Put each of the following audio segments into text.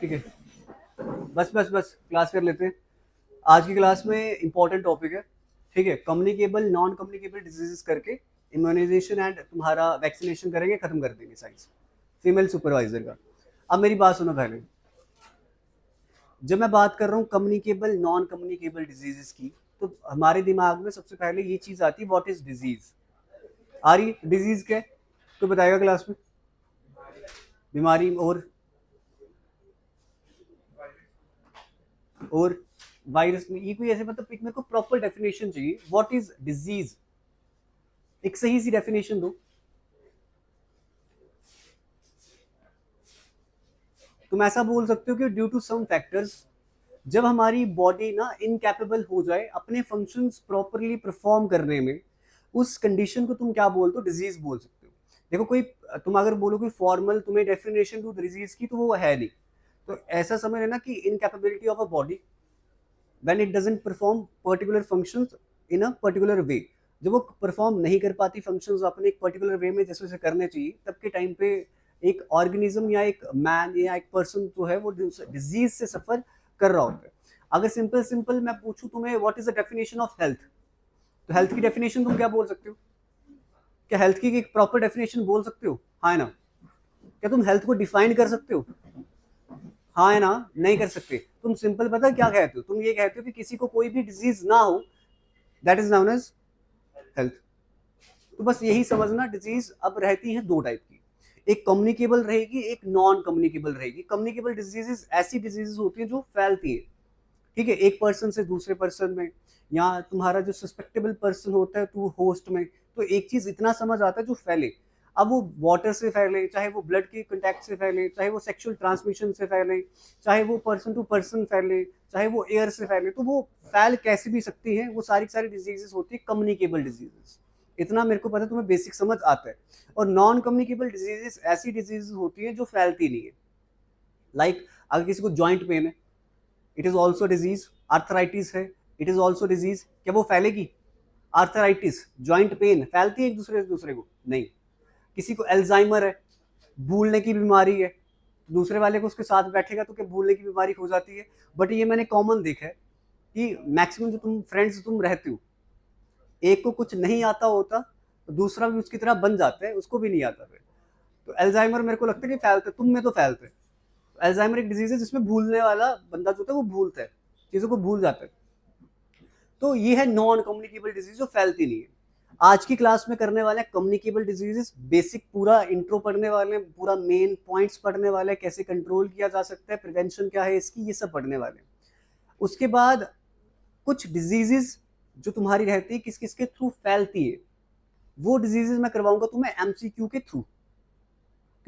ठीक है, बस क्लास कर लेते हैं। आज की क्लास में इंपॉर्टेंट टॉपिक है, ठीक है, कम्युनिकेबल नॉन कम्युनिकेबल डिजीजेस करके इम्यूनाइजेशन एंड तुम्हारा वैक्सीनेशन करेंगे, खत्म कर देंगे साइंस फीमेल सुपरवाइजर का। अब मेरी बात सुनो पहले, जब मैं बात कर रहा हूँ कम्युनिकेबल नॉन कम्युनिकेबल डिजीजेस की, तो हमारे दिमाग में सबसे पहले ये चीज आती है, व्हाट इज डिजीज। आ रही डिजीज क्या है, तो बताएगा क्लास में। बीमारी और वायरस में, ये कोई ऐसे मतलब एक मेरे को प्रॉपर डेफिनेशन चाहिए, व्हाट इज डिजीज, एक सही सी डेफिनेशन दो। तुम ऐसा बोल सकते हो कि ड्यू टू सम फैक्टर्स, जब हमारी बॉडी ना इनकैपेबल हो जाए अपने फंक्शंस प्रॉपरली परफॉर्म करने में, उस कंडीशन को तुम क्या बोलते हो, डिजीज बोल सकते हो। देखो कोई, तुम अगर बोलो कोई फॉर्मल तुम्हें डेफिनेशन दो डिजीज की, तो वो है नहीं। तो ऐसा समझ लेना कि incapability of a body when it doesn't perform particular functions in a particular way, जब वो परफॉर्म नहीं कर पाती फंक्शंस अपने एक पर्टिकुलर वे में जैसे जैसे करने चाहिए, तब के टाइम पे एक ऑर्गेनिज्म या एक मैन या एक पर्सन जो है वो डिजीज से सफर कर रहा होता है। अगर सिंपल सिंपल मैं पूछूं तुम्हें what is the definition of health, तो हेल्थ की डेफिनेशन तुम क्या बोल सकते हो? क्या हेल्थ की एक प्रॉपर डेफिनेशन बोल सकते हो, हाँ है ना? क्या तुम हेल्थ को डिफाइन कर सकते हो, हाँ है ना? नहीं कर सकते। तुम सिंपल पता क्या कहते हो, तुम ये कहते हो कि किसी को कोई भी डिजीज ना हो, that is known as health. तो बस यही समझना, डिजीज अब रहती है दो टाइप की, एक कम्युनिकेबल रहेगी, एक नॉन कम्युनिकेबल रहेगी। कम्युनिकेबल डिजीजेस ऐसी डिजीजेस होती हैं जो फैलती है, ठीक है, एक पर्सन से दूसरे पर्सन में, या तुम्हारा जो सस्पेक्टेबल पर्सन होता है टू होस्ट में। तो एक चीज इतना समझ आता है जो फैले, अब वो वाटर से फैले, चाहे वो ब्लड के कंटेक्ट से फैले, चाहे वो सेक्सुअल ट्रांसमिशन से फैले, चाहे वो पर्सन टू पर्सन फैले, चाहे वो एयर से फैले, तो वो फैल कैसे भी सकती है, वो सारी सारी डिजीजेस होती है कम्युनिकेबल डिजीजेस। इतना मेरे को पता है, तुम्हें बेसिक समझ आता है। और नॉन कम्युनिकेबल डिजीजेस ऐसी डिजीजेस होती है जो फैलती नहीं है। लाइक अगर किसी को जॉइंट पेन है, it is also disease. Arthritis है, इट इज ऑल्सो डिजीज। क्या वो फैलेगी? आर्थराइटिस, ज्वाइंट पेन फैलती है एक दूसरे से दूसरे को? नहीं। किसी को एल्जाइमर है, भूलने की बीमारी है, दूसरे वाले को उसके साथ बैठेगा तो क्या भूलने की बीमारी हो जाती है? बट ये मैंने कॉमन देखा है कि मैक्सिमम जो तुम फ्रेंड्स तुम रहते हो, एक को कुछ नहीं आता होता तो दूसरा भी उसकी तरह बन जाता है, उसको भी नहीं आता फिर। तो एल्जाइमर मेरे को लगता है कि फैलता है, तुम में तो फैलता है। एल्जाइमर एक डिजीज है जिसमें भूलने वाला बंदा जो होता है वो भूलता है, चीजों को भूल जाता है। तो ये है नॉन कम्युनिकेबल डिजीज जो फैलती नहीं है। आज की क्लास में करने वाले हैं कम्युनिकेबल डिजीजेस, बेसिक पूरा इंट्रो पढ़ने वाले हैं, पूरा मेन पॉइंट्स पढ़ने वाले हैं, कैसे कंट्रोल किया जा सकता है, प्रिवेंशन क्या है इसकी, ये सब पढ़ने वाले हैं। उसके बाद कुछ डिजीजेस जो तुम्हारी रहती है किस किस के थ्रू फैलती है, वो डिजीजेस मैं करवाऊंगा तुम्हें एमसीक्यू के थ्रू,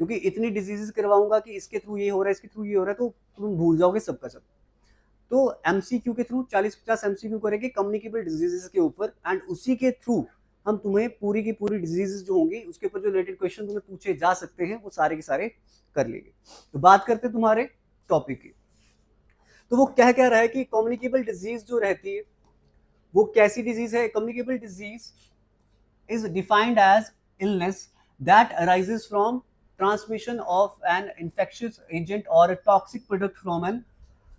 क्योंकि इतनी डिजीजेस करवाऊंगा कि इसके थ्रू ये हो रहा है, इसके थ्रू ये हो रहा है, तो तुम भूल जाओगे सबका सब। तो एमसीक्यू के थ्रू 40-50 एमसीक्यू करेंगे कम्युनिकेबल डिजीजेस के ऊपर, एंड उसी के थ्रू हम तुम्हें पूरी की पूरी डिजीजेस जो होंगी उसके ऊपर जो रिलेटेड क्वेश्चन तुम्हें पूछे जा सकते हैं वो सारे के सारे कर लेंगे। तो बात करते हैं तुम्हारे टॉपिक की। तो वो कह क्या रहा है कि कम्युनिकेबल डिजीज जो रहती है वो कैसी डिजीज है? Communicable disease is defined as illness that arises from transmission of an infectious agent or a toxic product from an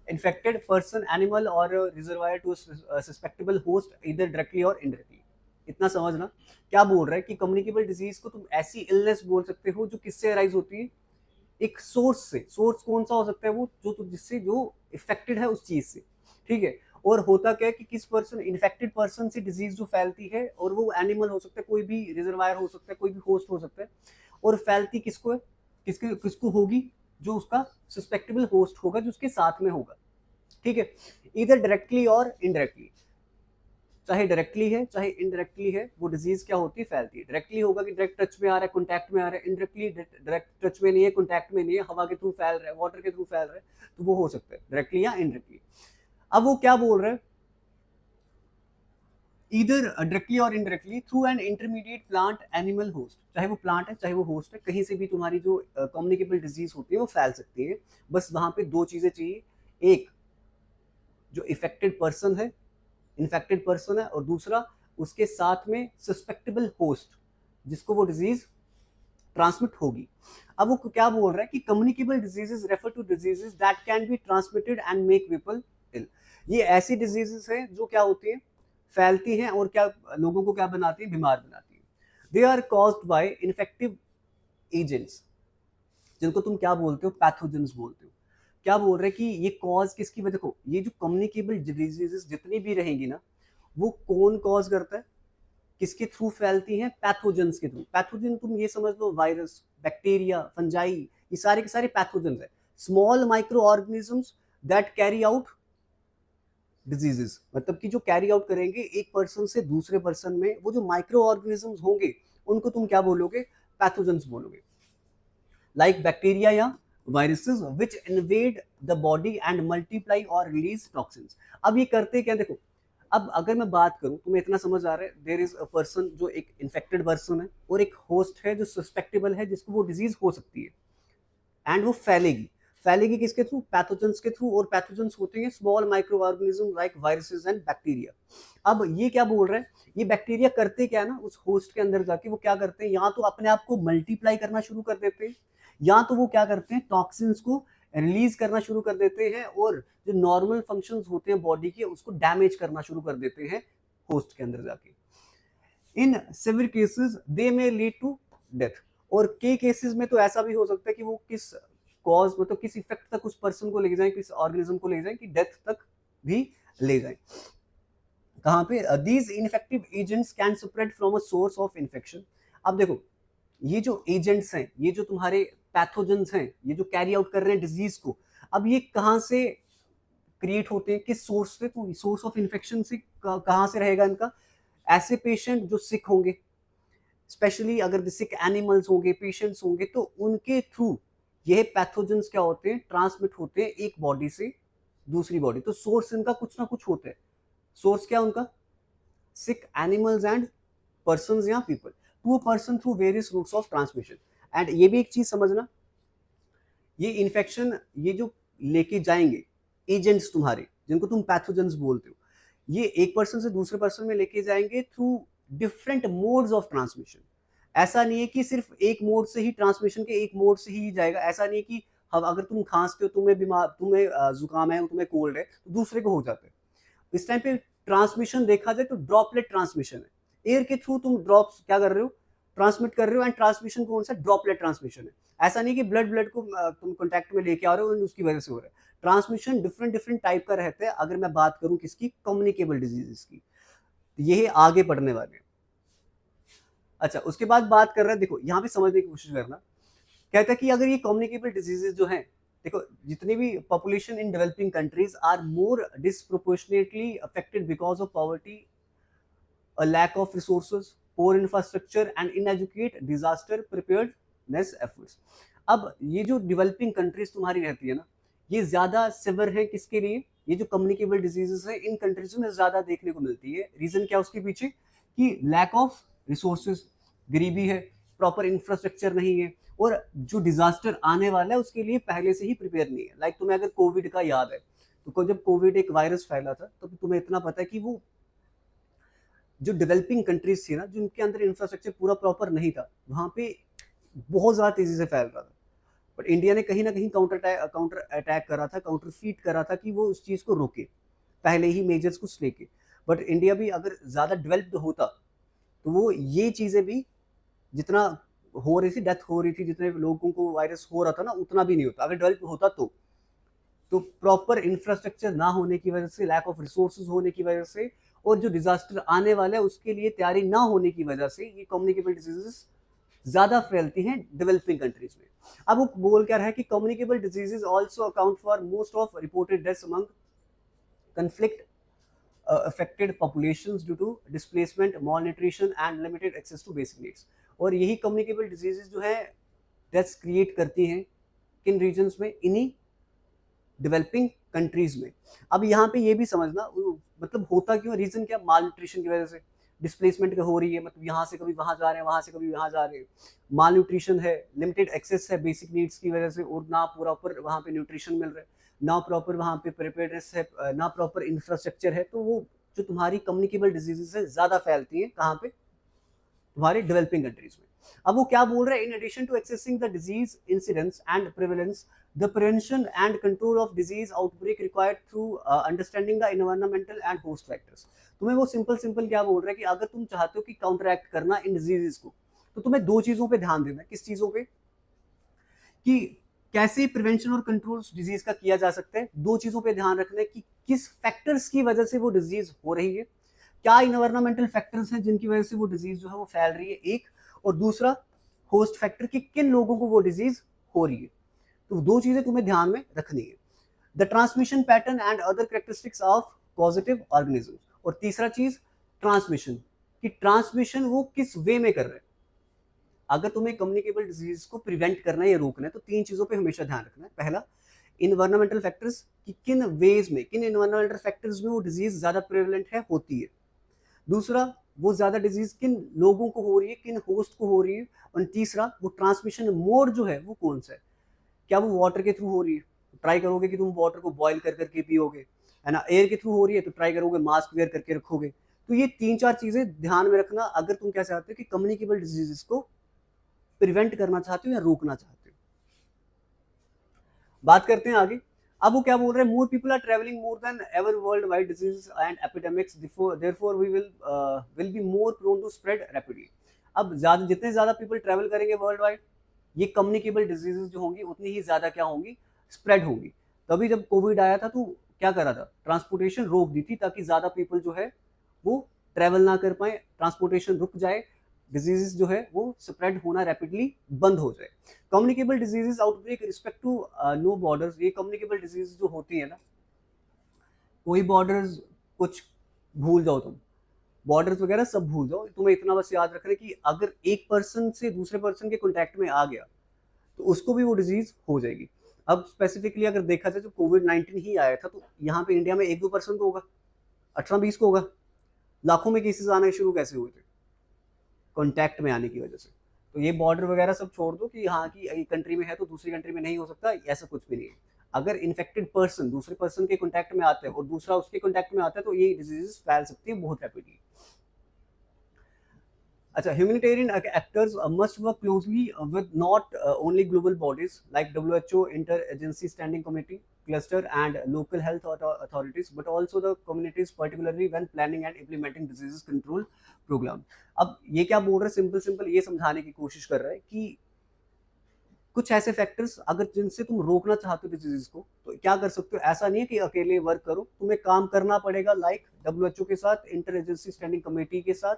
infected person, animal or a reservoir to a suspectable host either directly or indirectly। इतना समझना क्या बोल रहा है कि communicable disease को तुम ऐसी इलनेस बोल सकते हो जो किससे अराइज होती है, एक सोर्स से। सोर्स कौन सा हो सकता है? वो जो जिससे जो इफेक्टेड है उस चीज से, ठीक है। और होता क्या है कि किस पर्सन, इन्फेक्टेड पर्सन से डिजीज जो फैलती है, और वो एनिमल हो सकता है, कोई भी रिजर्वायर हो सकता है, कोई भी होस्ट हो सकता है, और फैलती किसको है, किसके किसको होगी? जो उसका सस्पेक्टेबल होस्ट होगा, जो उसके साथ में होगा, ठीक है। इधर डायरेक्टली और इनडायरेक्टली, चाहे डायरेक्टली है चाहे इनडायरेक्टली है, वो डिजीज क्या होती है, फैलती है। डायरेक्टली होगा कि डायरेक्ट टच में आ रहा है, कॉन्टैक्ट में आ रहा है। इनडायरेक्टली डायरेक्ट टच में नहीं है, कॉन्टैक्ट में नहीं है, हवा के थ्रू फैल रहा है, वाटर के थ्रू फैल रहा है, तो वो हो सकता है डायरेक्टली या इनडायरेक्टली। अब वो क्या बोल रहा है, इधर डायरेक्टली और indirectly through an intermediate plant animal host, चाहे वो प्लांट है चाहे वो होस्ट है, कहीं से भी तुम्हारी जो कम्युनिकेबल डिजीज होती है वो फैल सकती है। बस वहां पे दो चीजें चाहिए, एक जो इफेक्टेड पर्सन है, इन्फेक्टेड पर्सन है, और दूसरा उसके साथ में सस्पेक्टेबल होस्ट जिसको वो डिजीज ट्रांसमिट होगी। अब वो क्या बोल रहा है कि communicable diseases refer to diseases that can be transmitted and make people ill. ये ऐसी डिजीजेस हैं जो क्या होती हैं, फैलती हैं और क्या लोगों को क्या बनाती हैं, बीमार बनाती हैं। They are caused by infective agents, जिनको तुम क्या बोलते हो, पैथोजेंस बोलते हो। क्या बोल रहे हैं कि ये कॉज किसकी वजह को, ये जो कम्युनिकेबल डिजीजेस जितनी भी रहेंगी ना, वो कौन कॉज करता है, किसके थ्रू फैलती हैं, पैथोजेंस के थ्रू। पैथोजन तुम ये समझ लो, वायरस, बैक्टीरिया, फंजाई, ये सारे के सारे पैथोजेंस है, small micro organisms that carry out diseases. मतलब कि जो कैरी आउट करेंगे एक पर्सन से दूसरे पर्सन में, वो जो माइक्रो ऑर्गेनिजम्स होंगे उनको तुम क्या बोलोगे, पैथोजेंस बोलोगे। लाइक बैक्टीरिया या viruses which invade the body and multiply और रिलीज टॉक्सिन्स। अब ये करते क्या, देखो अब अगर मैं बात करूं, तुम्हें इतना समझ आ रहा है, देयर इज अ पर्सन जो एक इन्फेक्टेड पर्सन है और एक होस्ट है जो सस्पेक्टेबल है, जिसको वो डिजीज हो सकती है एंड वो फैलेगी। फैलेगी किसके थ्रू, पैथोजेंस के थ्रू, और पैथोजेंस होते हैं small micro organism like viruses and bacteria. अब ये क्या बोल रहे हैं, ये बैक्टीरिया करते क्या है ना, उस होस्ट के अंदर जाके वो क्या करते हैं, या तो अपने आप को मल्टीप्लाई करना शुरू कर देते हैं, या तो वो क्या करते हैं, टॉक्सिन्स को रिलीज करना शुरू कर देते हैं और जो नॉर्मल फंक्शंस होते हैं बॉडी के उसको डैमेज करना शुरू कर देते हैं होस्ट के अंदर जाके। In severe cases they may lead to death. और कई केसेस में तो ऐसा भी हो सकता है कि वो किस कॉज, मतलब किस इफेक्ट तक उस पर्सन को ले जाए, किस ऑर्गेनिज्म को ले जाए, कि डेथ तक भी ले जाए। कहाँ पे, these ineffective agents can spread from a source of infection. अब देखो ये जो एजेंट्स हैं, ये जो तुम्हारे पैथोजेंस हैं, ये जो कैरी आउट कर रहे हैं डिजीज को, अब ये कहाँ से क्रिएट होते हैं, किस सोर्स से, तो सोर्स ऑफ इन्फेक्शन से कहाँ से रहेगा इनका, ऐसे पेशेंट जो सिक होंगे, स्पेशली अगर सिक एनिमल्स होंगे, पेशेंट्स होंगे, तो उनके थ्रू ये पैथोजेंस क्या होते हैं, ट्रांसमिट होते हैं एक बॉडी से दूसरी बॉडी। तो सोर्स इनका कुछ ना कुछ होता है। सोर्स क्या उनका, sick animals and persons या people to a person through various routes of transmission। And ये भी एक चीज समझना, ये इन्फेक्शन ये जो लेके जाएंगे एजेंट्स तुम्हारे, जिनको तुम पैथोजेंस बोलते हो, ये एक पर्सन से दूसरे पर्सन में लेके जाएंगे through different modes of transmission. ऐसा नहीं है कि सिर्फ एक मोड से ही ट्रांसमिशन के एक मोड से ही जाएगा। ऐसा नहीं है कि हम अगर तुम खांसते हो, तुम्हें बीमार, तुम्हें जुकाम है, तुम्हें कोल्ड है, तो दूसरे को हो जाता है। इस टाइम पे ट्रांसमिशन देखा जाए तो ड्रॉपलेट ट्रांसमिशन है, एयर के थ्रू तुम ड्रॉप्स क्या कर रहे हो, ट्रांसमिट कर रहे हो। एंड ट्रांसमिशन कौन सा, ड्रॉपलेट ट्रांसमिशन है। ऐसा नहीं कि ब्लड को तुम कॉन्टैक्ट में लेके आ रहे हो और उसकी वजह से हो रहा है। ट्रांसमिशन डिफरेंट डिफरेंट टाइप का रहता है। अगर मैं बात करूं किसकी, कम्युनिकेबल डिजीजेस की, तो ये आगे पढ़ने वाले हैं। अच्छा, उसके बाद बात कर रहे हैं, देखो यहाँ पे समझने की कोशिश करना, कहता है कि अगर ये कम्युनिकेबल डिजीजेस जो हैं, देखो जितनी भी population in developing countries are more disproportionately affected because of poverty, a lack of resources, poor infrastructure and inadequate disaster preparedness efforts। अब ये जो डेवलपिंग कंट्रीज तुम्हारी रहती है ना, ये ज्यादा सिवियर है किसके लिए, ये जो कम्युनिकेबल डिजीजेस है इन कंट्रीज में ज्यादा देखने को मिलती है। रीजन क्या उसके पीछे, कि लैक ऑफ रिसोर्सेज, गरीबी है, प्रॉपर इंफ्रास्ट्रक्चर नहीं है, और जो डिजास्टर आने वाला है उसके लिए पहले से ही प्रिपेयर नहीं है। लाइक तुम्हें अगर कोविड का याद है, तो जब कोविड एक वायरस फैला था, तो तुम्हें इतना पता है कि वो जो डेवलपिंग कंट्रीज थी ना, जिनके अंदर इंफ्रास्ट्रक्चर पूरा प्रॉपर नहीं था, वहां पे बहुत ज्यादा तेजी से फैल रहा था। बट इंडिया ने कहीं ना कहीं काउंटर अटैक करा था, काउंटर फीट करा था कि वो उस चीज को रोके, पहले ही मेजर्स कुछ लेके। बट इंडिया भी अगर ज्यादा डेवलप्ड होता तो वो ये चीजें भी, जितना हो रही थी, डेथ हो रही थी, जितने लोगों को वायरस हो रहा था ना, उतना भी नहीं होता अगर डेवलप होता तो प्रॉपर इंफ्रास्ट्रक्चर ना होने की वजह से, लैक ऑफ रिसोर्सेज होने की वजह से, और जो डिजास्टर आने वाला है उसके लिए तैयारी ना होने की वजह से, ये कम्युनिकेबल डिजीजेस ज्यादा फैलती हैं डेवलपिंग कंट्रीज में। अब वो बोल क्या रहा है कि communicable diseases also account for most of reported deaths among conflict affected populations due to displacement, malnutrition and limited access to basic needs। और यही कम्युनिकेबल डिजीजेस जो है डेथ्स क्रिएट करती हैं किन रीजन्स में, इन्हीं डेवलपिंग कंट्रीज में। अब यहाँ पे ये भी समझना, मतलब होता क्यों, रीजन क्या, माल न्यूट्रिशन की वजह से डिस्प्लेसमेंट हो रही है, मतलब यहाँ से कभी वहाँ जा रहे हैं, वहाँ से कभी यहाँ जा रहे हैं, माल न्यूट्रिशन है, लिमिटेड एक्सेस है बेसिक नीड्स की वजह से, और ना प्रॉपर वहाँ पे न्यूट्रिशन मिल रहा है, ना प्रॉपर वहाँ पे प्रिपेयर्डनेस है, ना प्रॉपर इंफ्रास्ट्रक्चर है। तो वो जो तुम्हारी कम्युनिकेबल डिजीजेस है ज्यादा फैलती हैं कहाँ पे, तुम्हारे डेवलपिंग कंट्रीज में। अब वो क्या बोल रहा है, in addition to accessing the disease incidence and prevalence, the prevention and control of disease outbreak required through understanding the environmental and host factors. तुम्हें वो सिंपल क्या बोल रहा है कि अगर तुम चाहते हो कि काउंटरैक्ट करना इन डिजीजेस को, तो तुम्हें दो चीजों पे ध्यान देना है। किस चीजों पे? कि कैसे प्रिवेंशन और कंट्रोल डिजीज का किया जा सकता है। दो चीजों पे ध्यान रखना है कि किस फैक्टर्स की वजह से वो डिजीज हो रही है, क्या इन्वायरमेंटल फैक्टर्स हैं जिनकी वजह से वो डिजीज जो है वो फैल रही है, एक, और दूसरा होस्ट फैक्टर कि किन लोगों को वो डिजीज हो रही है। तो दो चीजें तुम्हें ध्यान में रखनी है, the transmission pattern and other characteristics of positive organism, और तीसरा चीज ट्रांसमिशन, कि ट्रांसमिशन वो किस वे में कर रहे हैं। अगर तुम्हें कम्युनिकेबल डिजीज को प्रिवेंट करना है या रोकना है तो तीन चीजों पे हमेशा ध्यान रखना है। पहला, इन्वायरमेंटल फैक्टर्स, कि किन वेज में, किन इन्वायरमेंटल फैक्टर्स में वो डिजीज ज्यादा प्रेवलेंट है, होती है। दूसरा, वो ज्यादा डिजीज किन लोगों को हो रही है, किन होस्ट को हो रही है। और तीसरा, वो ट्रांसमिशन मोड जो है वो कौन सा है, क्या वो वाटर के थ्रू हो रही है, ट्राई करोगे कि तुम वाटर को बॉईल कर करके पियोगे, है ना। एयर के थ्रू हो रही है तो ट्राई करोगे मास्क वेयर करके रखोगे। तो ये तीन चार चीजें ध्यान में रखना अगर तुम क्या चाहते हो कि कम्युनिकेबल डिजीजेस को प्रिवेंट करना चाहते हो या रोकना चाहते हो। बात करते हैं आगे। अब वो क्या बोल रहे हैं, more people are travelling more than ever world wide diseases and epidemics, therefore we will be more prone to spread rapidly. अब ज्यादा, जितने ज्यादा पीपल ट्रेवल करेंगे वर्ल्ड वाइड, ये कम्युनिकेबल डिजीजेस जो होंगी उतनी ही ज्यादा क्या होंगी, स्प्रेड होंगी। तभी जब कोविड आया था तो क्या करा था, ट्रांसपोर्टेशन रोक दी थी ताकि ज्यादा पीपल जो है वो ट्रेवल ना कर पाए, ट्रांसपोर्टेशन रुक जाए, डिजीजेस जो है वो स्प्रेड होना रैपिडली बंद हो जाए। Communicable diseases outbreak respect to no borders, ये कम्युनिकेबल डिजीज जो होती है ना, कोई बॉर्डर्स कुछ भूल जाओ, तुम बॉर्डर्स वगैरह सब भूल जाओ, तुम्हें इतना बस याद रखना है कि अगर एक पर्सन से दूसरे पर्सन के कॉन्टैक्ट में आ गया तो उसको भी वो डिजीज हो जाएगी। अब स्पेसिफिकली अगर देखा जाए तो कोविड-19 ही आया था तो यहाँ पे इंडिया में एक दो पर्सन को होगा, 18-20 को होगा, लाखों में केसेस आने शुरू कैसे हुए थे, कॉन्टैक्ट में आने की वजह से। तो ये बॉर्डर वगैरह सब छोड़ दो कि यहाँ की कंट्री में है तो दूसरी कंट्री में नहीं हो सकता, ऐसा कुछ भी नहीं है। अगर इन्फेक्टेड पर्सन दूसरे पर्सन के कॉन्टैक्ट में आता है और दूसरा उसके कॉन्टैक्ट में आता है तो ये डिजीजेस फैल सकती है बहुत रैपिडली। अच्छा, humanitarian actors must work closely with not only global bodies like WHO, Inter-Agency Standing Committee, cluster and local health authorities, but also the communities, particularly when planning and implementing disease control program. अब ये क्या बोल रहे हैं, simple ये समझाने की कोशिश कर रहा है कि कुछ ऐसे फैक्टर्स अगर जिनसे तुम रोकना चाहते हो डिजीज को तो क्या कर सकते हो। ऐसा नहीं है कि अकेले वर्क करो, तुम्हें काम करना पड़ेगा लाइक WHO के साथ, इंटर एजेंसी स्टैंडिंग कमेटी के साथ,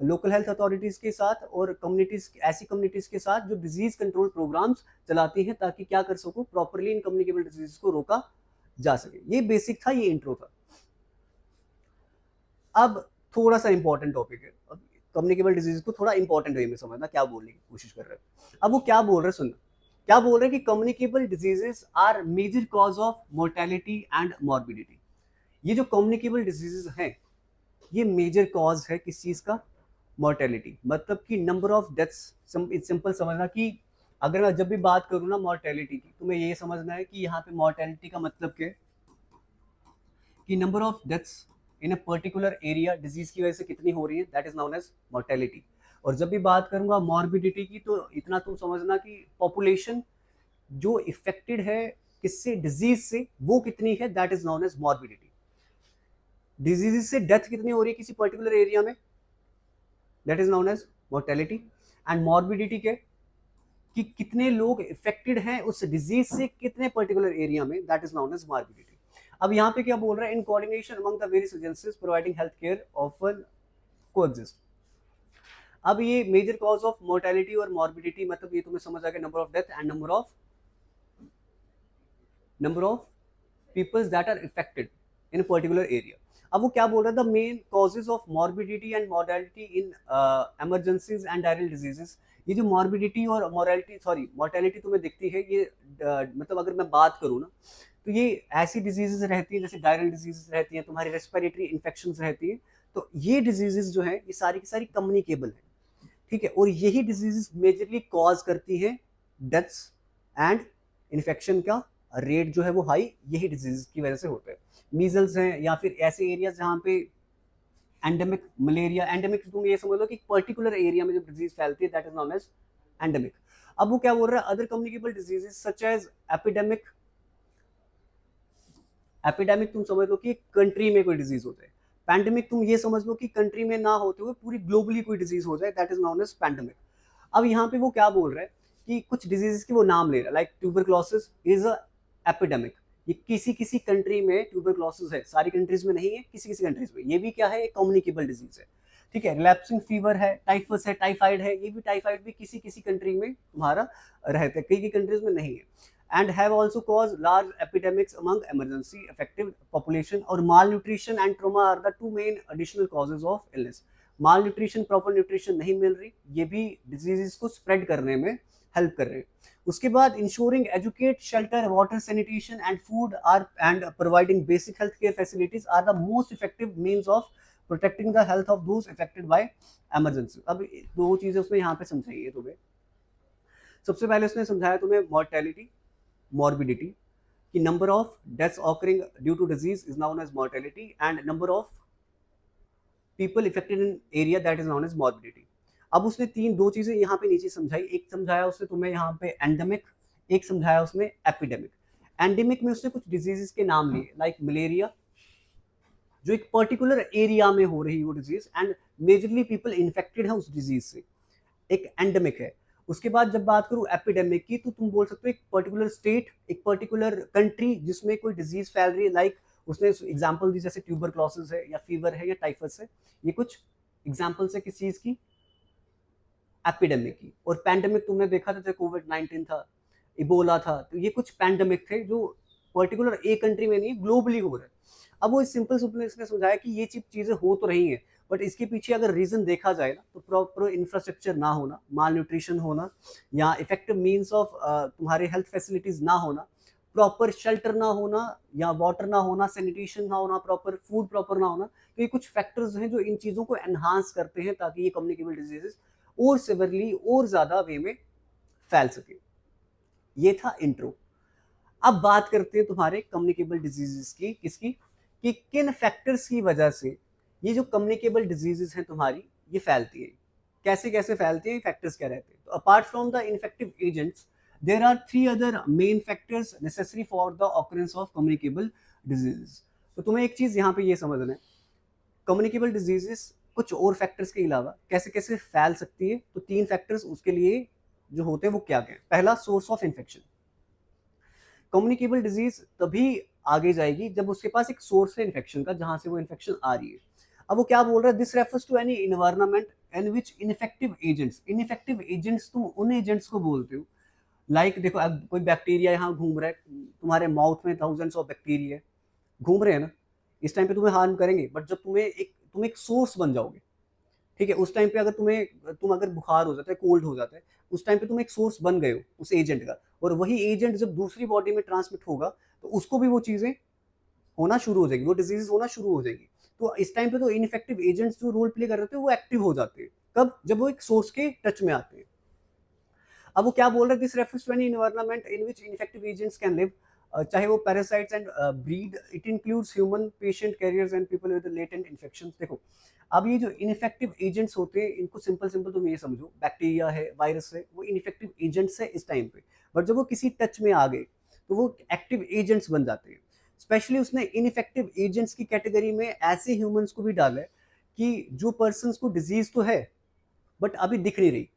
लोकल हेल्थ अथॉरिटीज के साथ और कम्युनिटीज, ऐसी कम्युनिटीज के साथ जो डिजीज कंट्रोल प्रोग्राम्स चलाती हैं ताकि क्या कर सको, प्रॉपरली इन कम्युनिकेबल डिजीज को रोका जा सके। ये बेसिक था, ये इंट्रो था। अब थोड़ा सा इंपॉर्टेंट टॉपिक है, कम्युनिकेबल डिजीज को थोड़ा इंपॉर्टेंट वे में समझना क्या बोलने की कोशिश कर रहे हैं। अब वो क्या बोल रहे हैं सुनना, क्या बोल रहे हैं कि communicable diseases are major cause of mortality and morbidity. ये जो कम्युनिकेबल डिजीजेस हैं ये मेजर कॉज है किस चीज का, मॉर्टेलिटी, मतलब कि नंबर ऑफ डेथ्स। सिंपल समझना कि अगर मैं जब भी बात करूँ ना मॉर्टेलिटी की, तुम्हें ये समझना है कि यहाँ पे मॉर्टेलिटी का मतलब क्या है, कि number of deaths in a particular area disease की वजह से कितनी हो रही है, that is known as mortality. और जब भी बात करूंगा मॉर्बिडिटी की तो इतना तुम समझना कि पॉपुलेशन जो इफेक्टेड है किससे, डिजीज से, वो कितनी है, that is known as morbidity. Disease से डेथ कितनी हो रही है किसी पर्टिकुलर एरिया में, that is known as mortality. And morbidity के कि कितने लोग इफेक्टेड हैं उस डिजीज से कितने पर्टिकुलर एरिया में, that is known as morbidity. अब यहाँ पे क्या बोल रहा है, in coordination among the various agencies providing health care often coexist. अब ये मेजर कॉज ऑफ मोर्टेलिटी और मॉर्बिडिटी, मतलब ये तुम्हें समझ आ गया, number of death and number of peoples that are affected in particular area. अब वो क्या बोल रहा है, the main causes of morbidity and mortality in emergencies and diarrhoeal diseases. ये जो मॉर्बिडिटी और मोर्टेलिटी तुम्हें दिखती है, ये मतलब अगर मैं बात करूँ ना तो ये ऐसी डिजीजेस रहती है जैसे डायरल डिजीजेस रहती हैं, तुम्हारी रेस्पिरेटरी इन्फेक्शंस रहती है। तो ये डिजीजेस जो है ये सारी की सारी कम्युनिकेबल है, ठीक है। और यही डिजीजेस मेजरली कॉज करती है डेथ्स एंड इन्फेक्शन का रेट जो है वो हाई, यही डिजीज की वजह से होता है। मीजल्स हैं या फिर ऐसे एरियाज जहाँ पे एंडेमिक मलेरिया, एंडेमिक तुम ये समझ लो कि पर्टिकुलर एरिया में जब डिजीज फैलती है that is known as endemic. अब वो क्या बोल रहा है, other communicable diseases such as epidemic. Epidemic तुम समझ लो कि कंट्री में कोई डिजीज हो जाए, पैंडेमिक तुम ये समझ लो कि कंट्री में ना होते हुए पूरी ग्लोबली कोई डिजीज हो जाए, that is known as pandemic. अब यहाँ पे वो क्या बोल रहा है कि कुछ डिजीजेस की वो नाम ले रहा है, like tuberculosis is a epidemic. ये किसी किसी कंट्री में ट्यूबरक्लोसिस है, सारी कंट्रीज में नहीं है, किसी किसी कंट्रीज में। ये भी क्या है, एक कम्युनिकेबल डिजीज है, ठीक है। रिलैप्सिंग फीवर है, टाइफस है, टाइफाइड है, ये भी टाइफाइड भी किसी किसी कंट्री में तुम्हारा रहता है, कई कई कंट्रीज में नहीं है। And have also caused large epidemics among emergency affected population, और malnutrition and trauma are the two main additional causes of illness। malnutrition, proper nutrition नहीं मिल रही, ये भी diseases को spread करने में help कर रहे हैं। उसके बाद ensuring educate, shelter, water, sanitation and food are and providing basic healthcare facilities are the most effective means of protecting the health of those affected by emergency। अब दो चीजें उसने यहाँ पे समझाई है तुम्हें। सबसे पहले उसने समझाया तुम्हें mortality, morbidity, कि number of deaths occurring due to disease is known as mortality and number of people affected in area that is known as morbidity। अब उसने दो चीजें यहाँ पे नीचे समझाई, एक समझाया उसने तुम्हें यहाँ पे एंडेमिक, एक समझाया उसने एपिडेमिक। एंडेमिक में उसने कुछ डिजीजेस के नाम लिए, लाइक मलेरिया, जो एक पर्टिकुलर एरिया में हो रही वो disease and majorly people infected है उस डिजीज से, एक एंडेमिक है। उसके बाद जब बात करूं एपिडेमिक की, तो तुम बोल सकते हो एक पर्टिकुलर स्टेट, एक पर्टिकुलर कंट्री जिसमें कोई डिजीज फैल रही है, लाइक उसने एग्जांपल दी जैसे ट्यूबरक्लोसिस है या फीवर है या टाइफस है, ये कुछ एग्जांपल्स है किस चीज की, एपिडेमिक की। और पैंडेमिक तुमने देखा था, जैसे कोविड-19 था, इबोला था, तो ये कुछ पैंडेमिक थे जो पर्टिकुलर एक कंट्री में नहीं, ग्लोबली हो रहे हैं। अब वो सिंपल सिंपल इसने समझाया कि ये चीजें हो तो रही हैं, बट इसके पीछे अगर रीजन देखा जाए ना, तो प्रॉपर इंफ्रास्ट्रक्चर ना होना, माल न्यूट्रिशन होना, या इफेक्टिव मीन्स ऑफ तुम्हारे हेल्थ फैसिलिटीज ना होना, प्रॉपर शेल्टर ना होना, या वाटर ना होना, सैनिटेशन ना होना, प्रॉपर फूड प्रॉपर ना होना, तो ये कुछ फैक्टर्स हैं जो इन चीजों को एनहांस करते हैं ताकि ये कम्युनिकेबल डिजीजेस और सिवियरली और ज्यादा वे में फैल सके। ये था इंट्रो। अब बात करते हैं तुम्हारे कम्युनिकेबल डिजीजेस की, किसकी, कि किन फैक्टर्स की वजह से ये जो कम्युनिकेबल डिजीजेस हैं तुम्हारी ये फैलती है, कैसे कैसे फैलती है, फैक्टर्स क्या रहते हैं। तो apart from the infective agents there are 3 other main factors necessary for the occurrence of communicable diseases. तो तुम्हें एक चीज यहाँ पे ये समझना है, कम्युनिकेबल डिजीजेस कुछ और फैक्टर्स के अलावा कैसे कैसे फैल सकती है, तो 3 फैक्टर्स उसके लिए जो होते हैं वो क्या क्या है। पहला, source of infection. Communicable disease तभी आगे जाएगी जब उसके पास एक सोर्स है इन्फेक्शन का, जहां से वो इन्फेक्शन आ रही है। अब वो क्या बोल रहा है, this refers to any environment in which infective agents, infective agents तुम उन एजेंट्स को बोलते हो, लाइक देखो अब कोई बैक्टीरिया यहाँ घूम रहा है, तुम्हारे माउथ में थाउजेंड्स ऑफ बैक्टीरिया घूम रहे हैं ना, इस टाइम पे तुम्हें हार्म करेंगे, बट जब तुम एक सोर्स बन जाओगे, ठीक है, उस टाइम पे अगर तुम अगर बुखार हो जाता है, कोल्ड हो जाता है, उस टाइम पे तुम एक सोर्स बन गए हो उस एजेंट का, और वही एजेंट जब दूसरी बॉडी में ट्रांसमिट होगा तो उसको भी वो चीजें होना शुरू हो जाएगी, वो डिजीज होना शुरू हो जाएगी। तो इस टाइम पे तो इनफेक्टिव एजेंट्स जो रोल प्ले कर रहे थे वो एक्टिव हो जाते हैं, कब, जब वो एक सोर्स के टच में आते हैं। अब वो क्या बोल रहे हैं, this refers to any environment in which infective agents can live, चाहे वो parasites and breed, it includes human patient carriers and people with latent infections. देखो अब ये जो इनफेक्टिव एजेंट्स होते हैं इनको सिंपल सिंपल तुम ये समझो, बैक्टीरिया है, वायरस है, वो इनफेक्टिव एजेंट्स है इस टाइम पे, बट जब वो किसी टच में आ गए तो वो एक्टिव एजेंट्स बन जाते हैं। स्पेशली उसने इनफेक्टिव एजेंट्स की कैटेगरी में ऐसे ह्यूमंस को भी डाला है कि जो पर्सन को डिजीज तो है बट अभी दिख नहीं रही,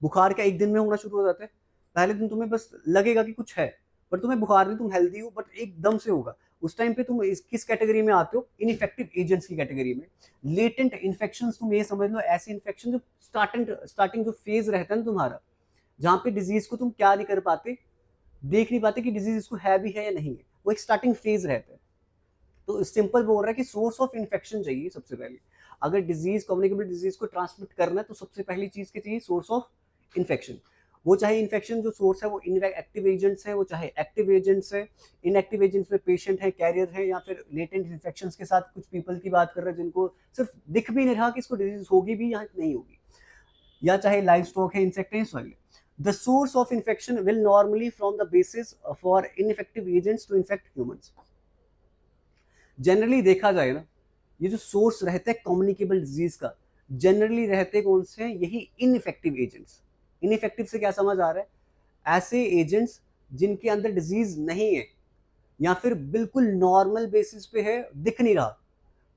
बुखार का एक दिन में होना शुरू हो जाता है, पहले दिन तुम्हें बस लगेगा कि कुछ है, पर तुम्हें बुखार नहीं, तुम हेल्दी हो, बट एकदम से होगा, उस टाइम पे तुम किस कैटेगरी में आते हो, इनफेक्टिव एजेंट्स की कैटेगरी में। लेटेंट इन्फेक्शंस तुम ये समझ लो, ऐसे इन्फेक्शन जो स्टार्टिंग जो फेज रहता है ना तुम्हारा, जहाँ पे डिजीज को तुम क्या नहीं कर पाते, देख नहीं पाते कि डिजीज इसको है भी है या नहीं है, वो एक स्टार्टिंग फेज रहता है। तो सिंपल बोल रहा है कि सोर्स ऑफ इन्फेक्शन चाहिए सबसे पहले, अगर डिजीज, कम्युनिकेबल डिजीज को ट्रांसमिट करना है तो सबसे पहली चीज क्या चाहिए, सोर्स ऑफ इन्फेक्शन। वो चाहे इन्फेक्शन जो सोर्स है वो इनएक्टिव एजेंट्स है, वो चाहे एक्टिव एजेंट्स है, इनएक्टिव एजेंट्स में पेशेंट है, कैरियर है, या फिर लेटेंट इन्फेक्शन के साथ कुछ पीपल की बात कर रहे हैं जिनको सिर्फ दिख भी नहीं रहा कि इसको डिजीज होगी भी या नहीं होगी, या चाहे लाइव स्टॉक है, इंसेक्ट है, सॉइल है। The source of infection will normally from the basis for ineffective agents to infect humans. Generally देखा जाए ना, ये जो सोर्स रहता है कम्युनिकेबल डिजीज का, जनरली रहते कौन से हैं? यही इनइफेक्टिव एजेंट्स। इनइफेक्टिव से क्या समझ आ रहा है? ऐसे एजेंट्स जिनके अंदर डिजीज नहीं है या फिर बिल्कुल नॉर्मल बेसिस पे है, दिख नहीं रहा,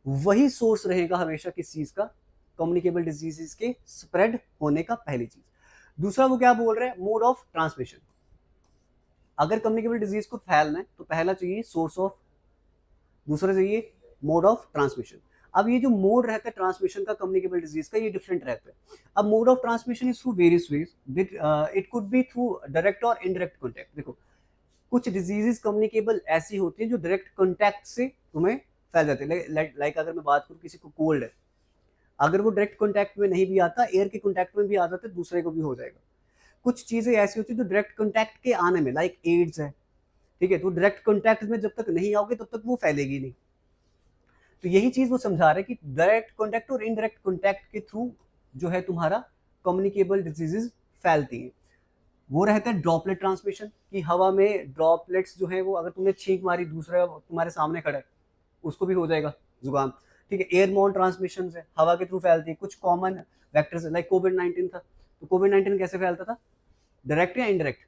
वही सोर्स रहेगा हमेशा किस चीज का? कम्युनिकेबल डिजीजेस के स्प्रेड होने का पहली चीज। दूसरा वो क्या बोल रहे हैं? Mode of transmission. अगर कम्युनिकेबल डिजीज को फैलना है तो पहला चाहिए सोर्स ऑफ, दूसरा चाहिए मोड ऑफ ट्रांसमिशन। अब ये जो मोड रहता है ट्रांसमिशन का कम्युनिकेबल डिजीज का, ये डिफरेंट रहता है। अब mode of transmission is through various ways, it could be through direct और इनडायरेक्ट कॉन्टैक्ट। देखो कुछ डिजीजेस कम्युनिकेबल ऐसी होती है जो डायरेक्ट कॉन्टैक्ट से तुम्हें फैल जाते हैं। लाइक अगर मैं बात करूँ, किसी को कोल्ड है, अगर वो डायरेक्ट कॉन्टैक्ट में नहीं भी आता, एयर के कॉन्टैक्ट में भी आ जाता है, दूसरे को भी हो जाएगा। कुछ चीजें ऐसी होती है जो डायरेक्ट कॉन्टैक्ट के आने में, लाइक एड्स है, ठीक है, तो डायरेक्ट कॉन्टैक्ट में जब तक नहीं आओगे तब तक वो फैलेगी नहीं। तो यही चीज वो समझा रहे हैं कि डायरेक्ट कॉन्टैक्ट और इनडायरेक्ट कॉन्टैक्ट के थ्रू जो है तुम्हारा कम्युनिकेबल डिजीजेस फैलती है। वो रहता है ड्रॉपलेट ट्रांसमिशन, कि हवा में ड्रॉपलेट्स जो है वो, अगर तुमने छींक मारी, दूसरा तुम्हारे सामने खड़ा है, उसको भी हो जाएगा जुकाम। ठीक है, एयरबोर्न ट्रांसमिशन है, हवा के थ्रू फैलती है। कुछ कॉमन वेक्टर्स लाइक कोविड-19 था, तो कोविड-19 कैसे फैलता था? डायरेक्ट या इनडायरेक्ट?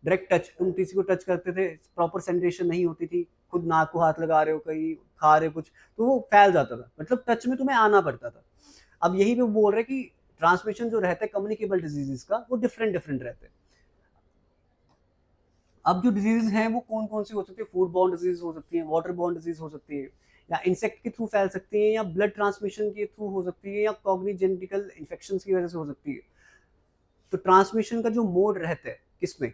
डायरेक्ट टच, तुम किसी को टच करते थे, प्रॉपर सैनिटेशन नहीं होती थी, खुद नाक को हाथ लगा रहे हो, कहीं खा रहे हो कुछ, तो वो फैल जाता था, मतलब टच में तुम्हें आना पड़ता था। अब यही पे बोल रहे कि ट्रांसमिशन जो रहता है कम्युनिकेबल डिजीजेस का, वो डिफरेंट डिफरेंट रहते हैं। अब जो डिजीज हैं वो कौन कौन सी हो सकती है? फूड बॉर्न डिजीज हो सकती है, वाटर बॉर्न डिजीज हो सकती है, या इंसेक्ट के थ्रू फैल सकती है, या ब्लड ट्रांसमिशन के थ्रू हो सकती है, या कॉग्निजेंटिकल इन्फेक्शन की वजह से हो सकती है। तो ट्रांसमिशन का जो मोड रहता है किसमें?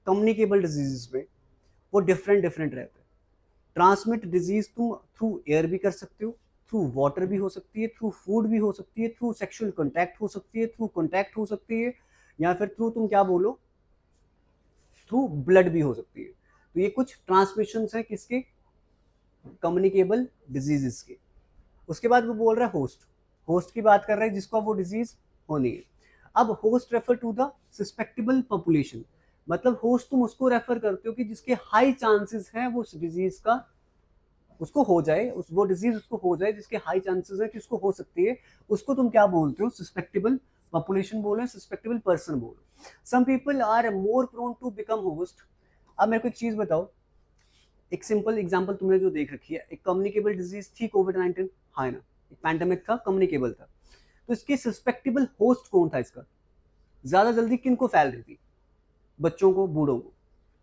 कम्युनिकेबल डिजीजेस में, वो डिफरेंट डिफरेंट रहता है। ट्रांसमिट डिजीज तुम थ्रू एयर भी कर सकते हो, थ्रू वाटर भी हो सकती है, थ्रू फूड भी हो सकती है, थ्रू सेक्सुअल कॉन्टैक्ट हो सकती है, थ्रू कॉन्टैक्ट हो सकती है, या फिर थ्रू तुम क्या बोलो, थ्रू ब्लड भी हो सकती है। तो ये कुछ ट्रांसमिशन है किसके? कम्युनिकेबल डिजीजेस के। उसके बाद वो बोल रहा है होस्ट, होस्ट की बात कर रहे हैं जिसको वो डिजीज होनी है। अब host refer to the susceptible population, मतलब होस्ट तुम उसको रेफर करते हो कि जिसके हाई चांसेस हैं वो उस डिजीज का उसको हो जाए, उस वो डिजीज उसको हो जाए, जिसके हाई चांसेस है कि उसको हो सकती है, उसको तुम क्या बोलते हो? सस्पेक्टेबल पॉपुलेशन बोलो, सस्पेक्टेबल पर्सन बोलो। Some people are more prone to become host. अब मेरे को एक चीज बताओ, एक सिंपल एग्जांपल तुमने जो देख रखी है, एक कम्युनिकेबल डिजीज थी कोविड-19, हाँ ना, एक पैंडेमिक था, कम्युनिकेबल था, तो इसके सस्पेक्टेबल होस्ट कौन था? इसका ज्यादा जल्दी किन को फैल रही थी? बच्चों को, बूढ़ों को।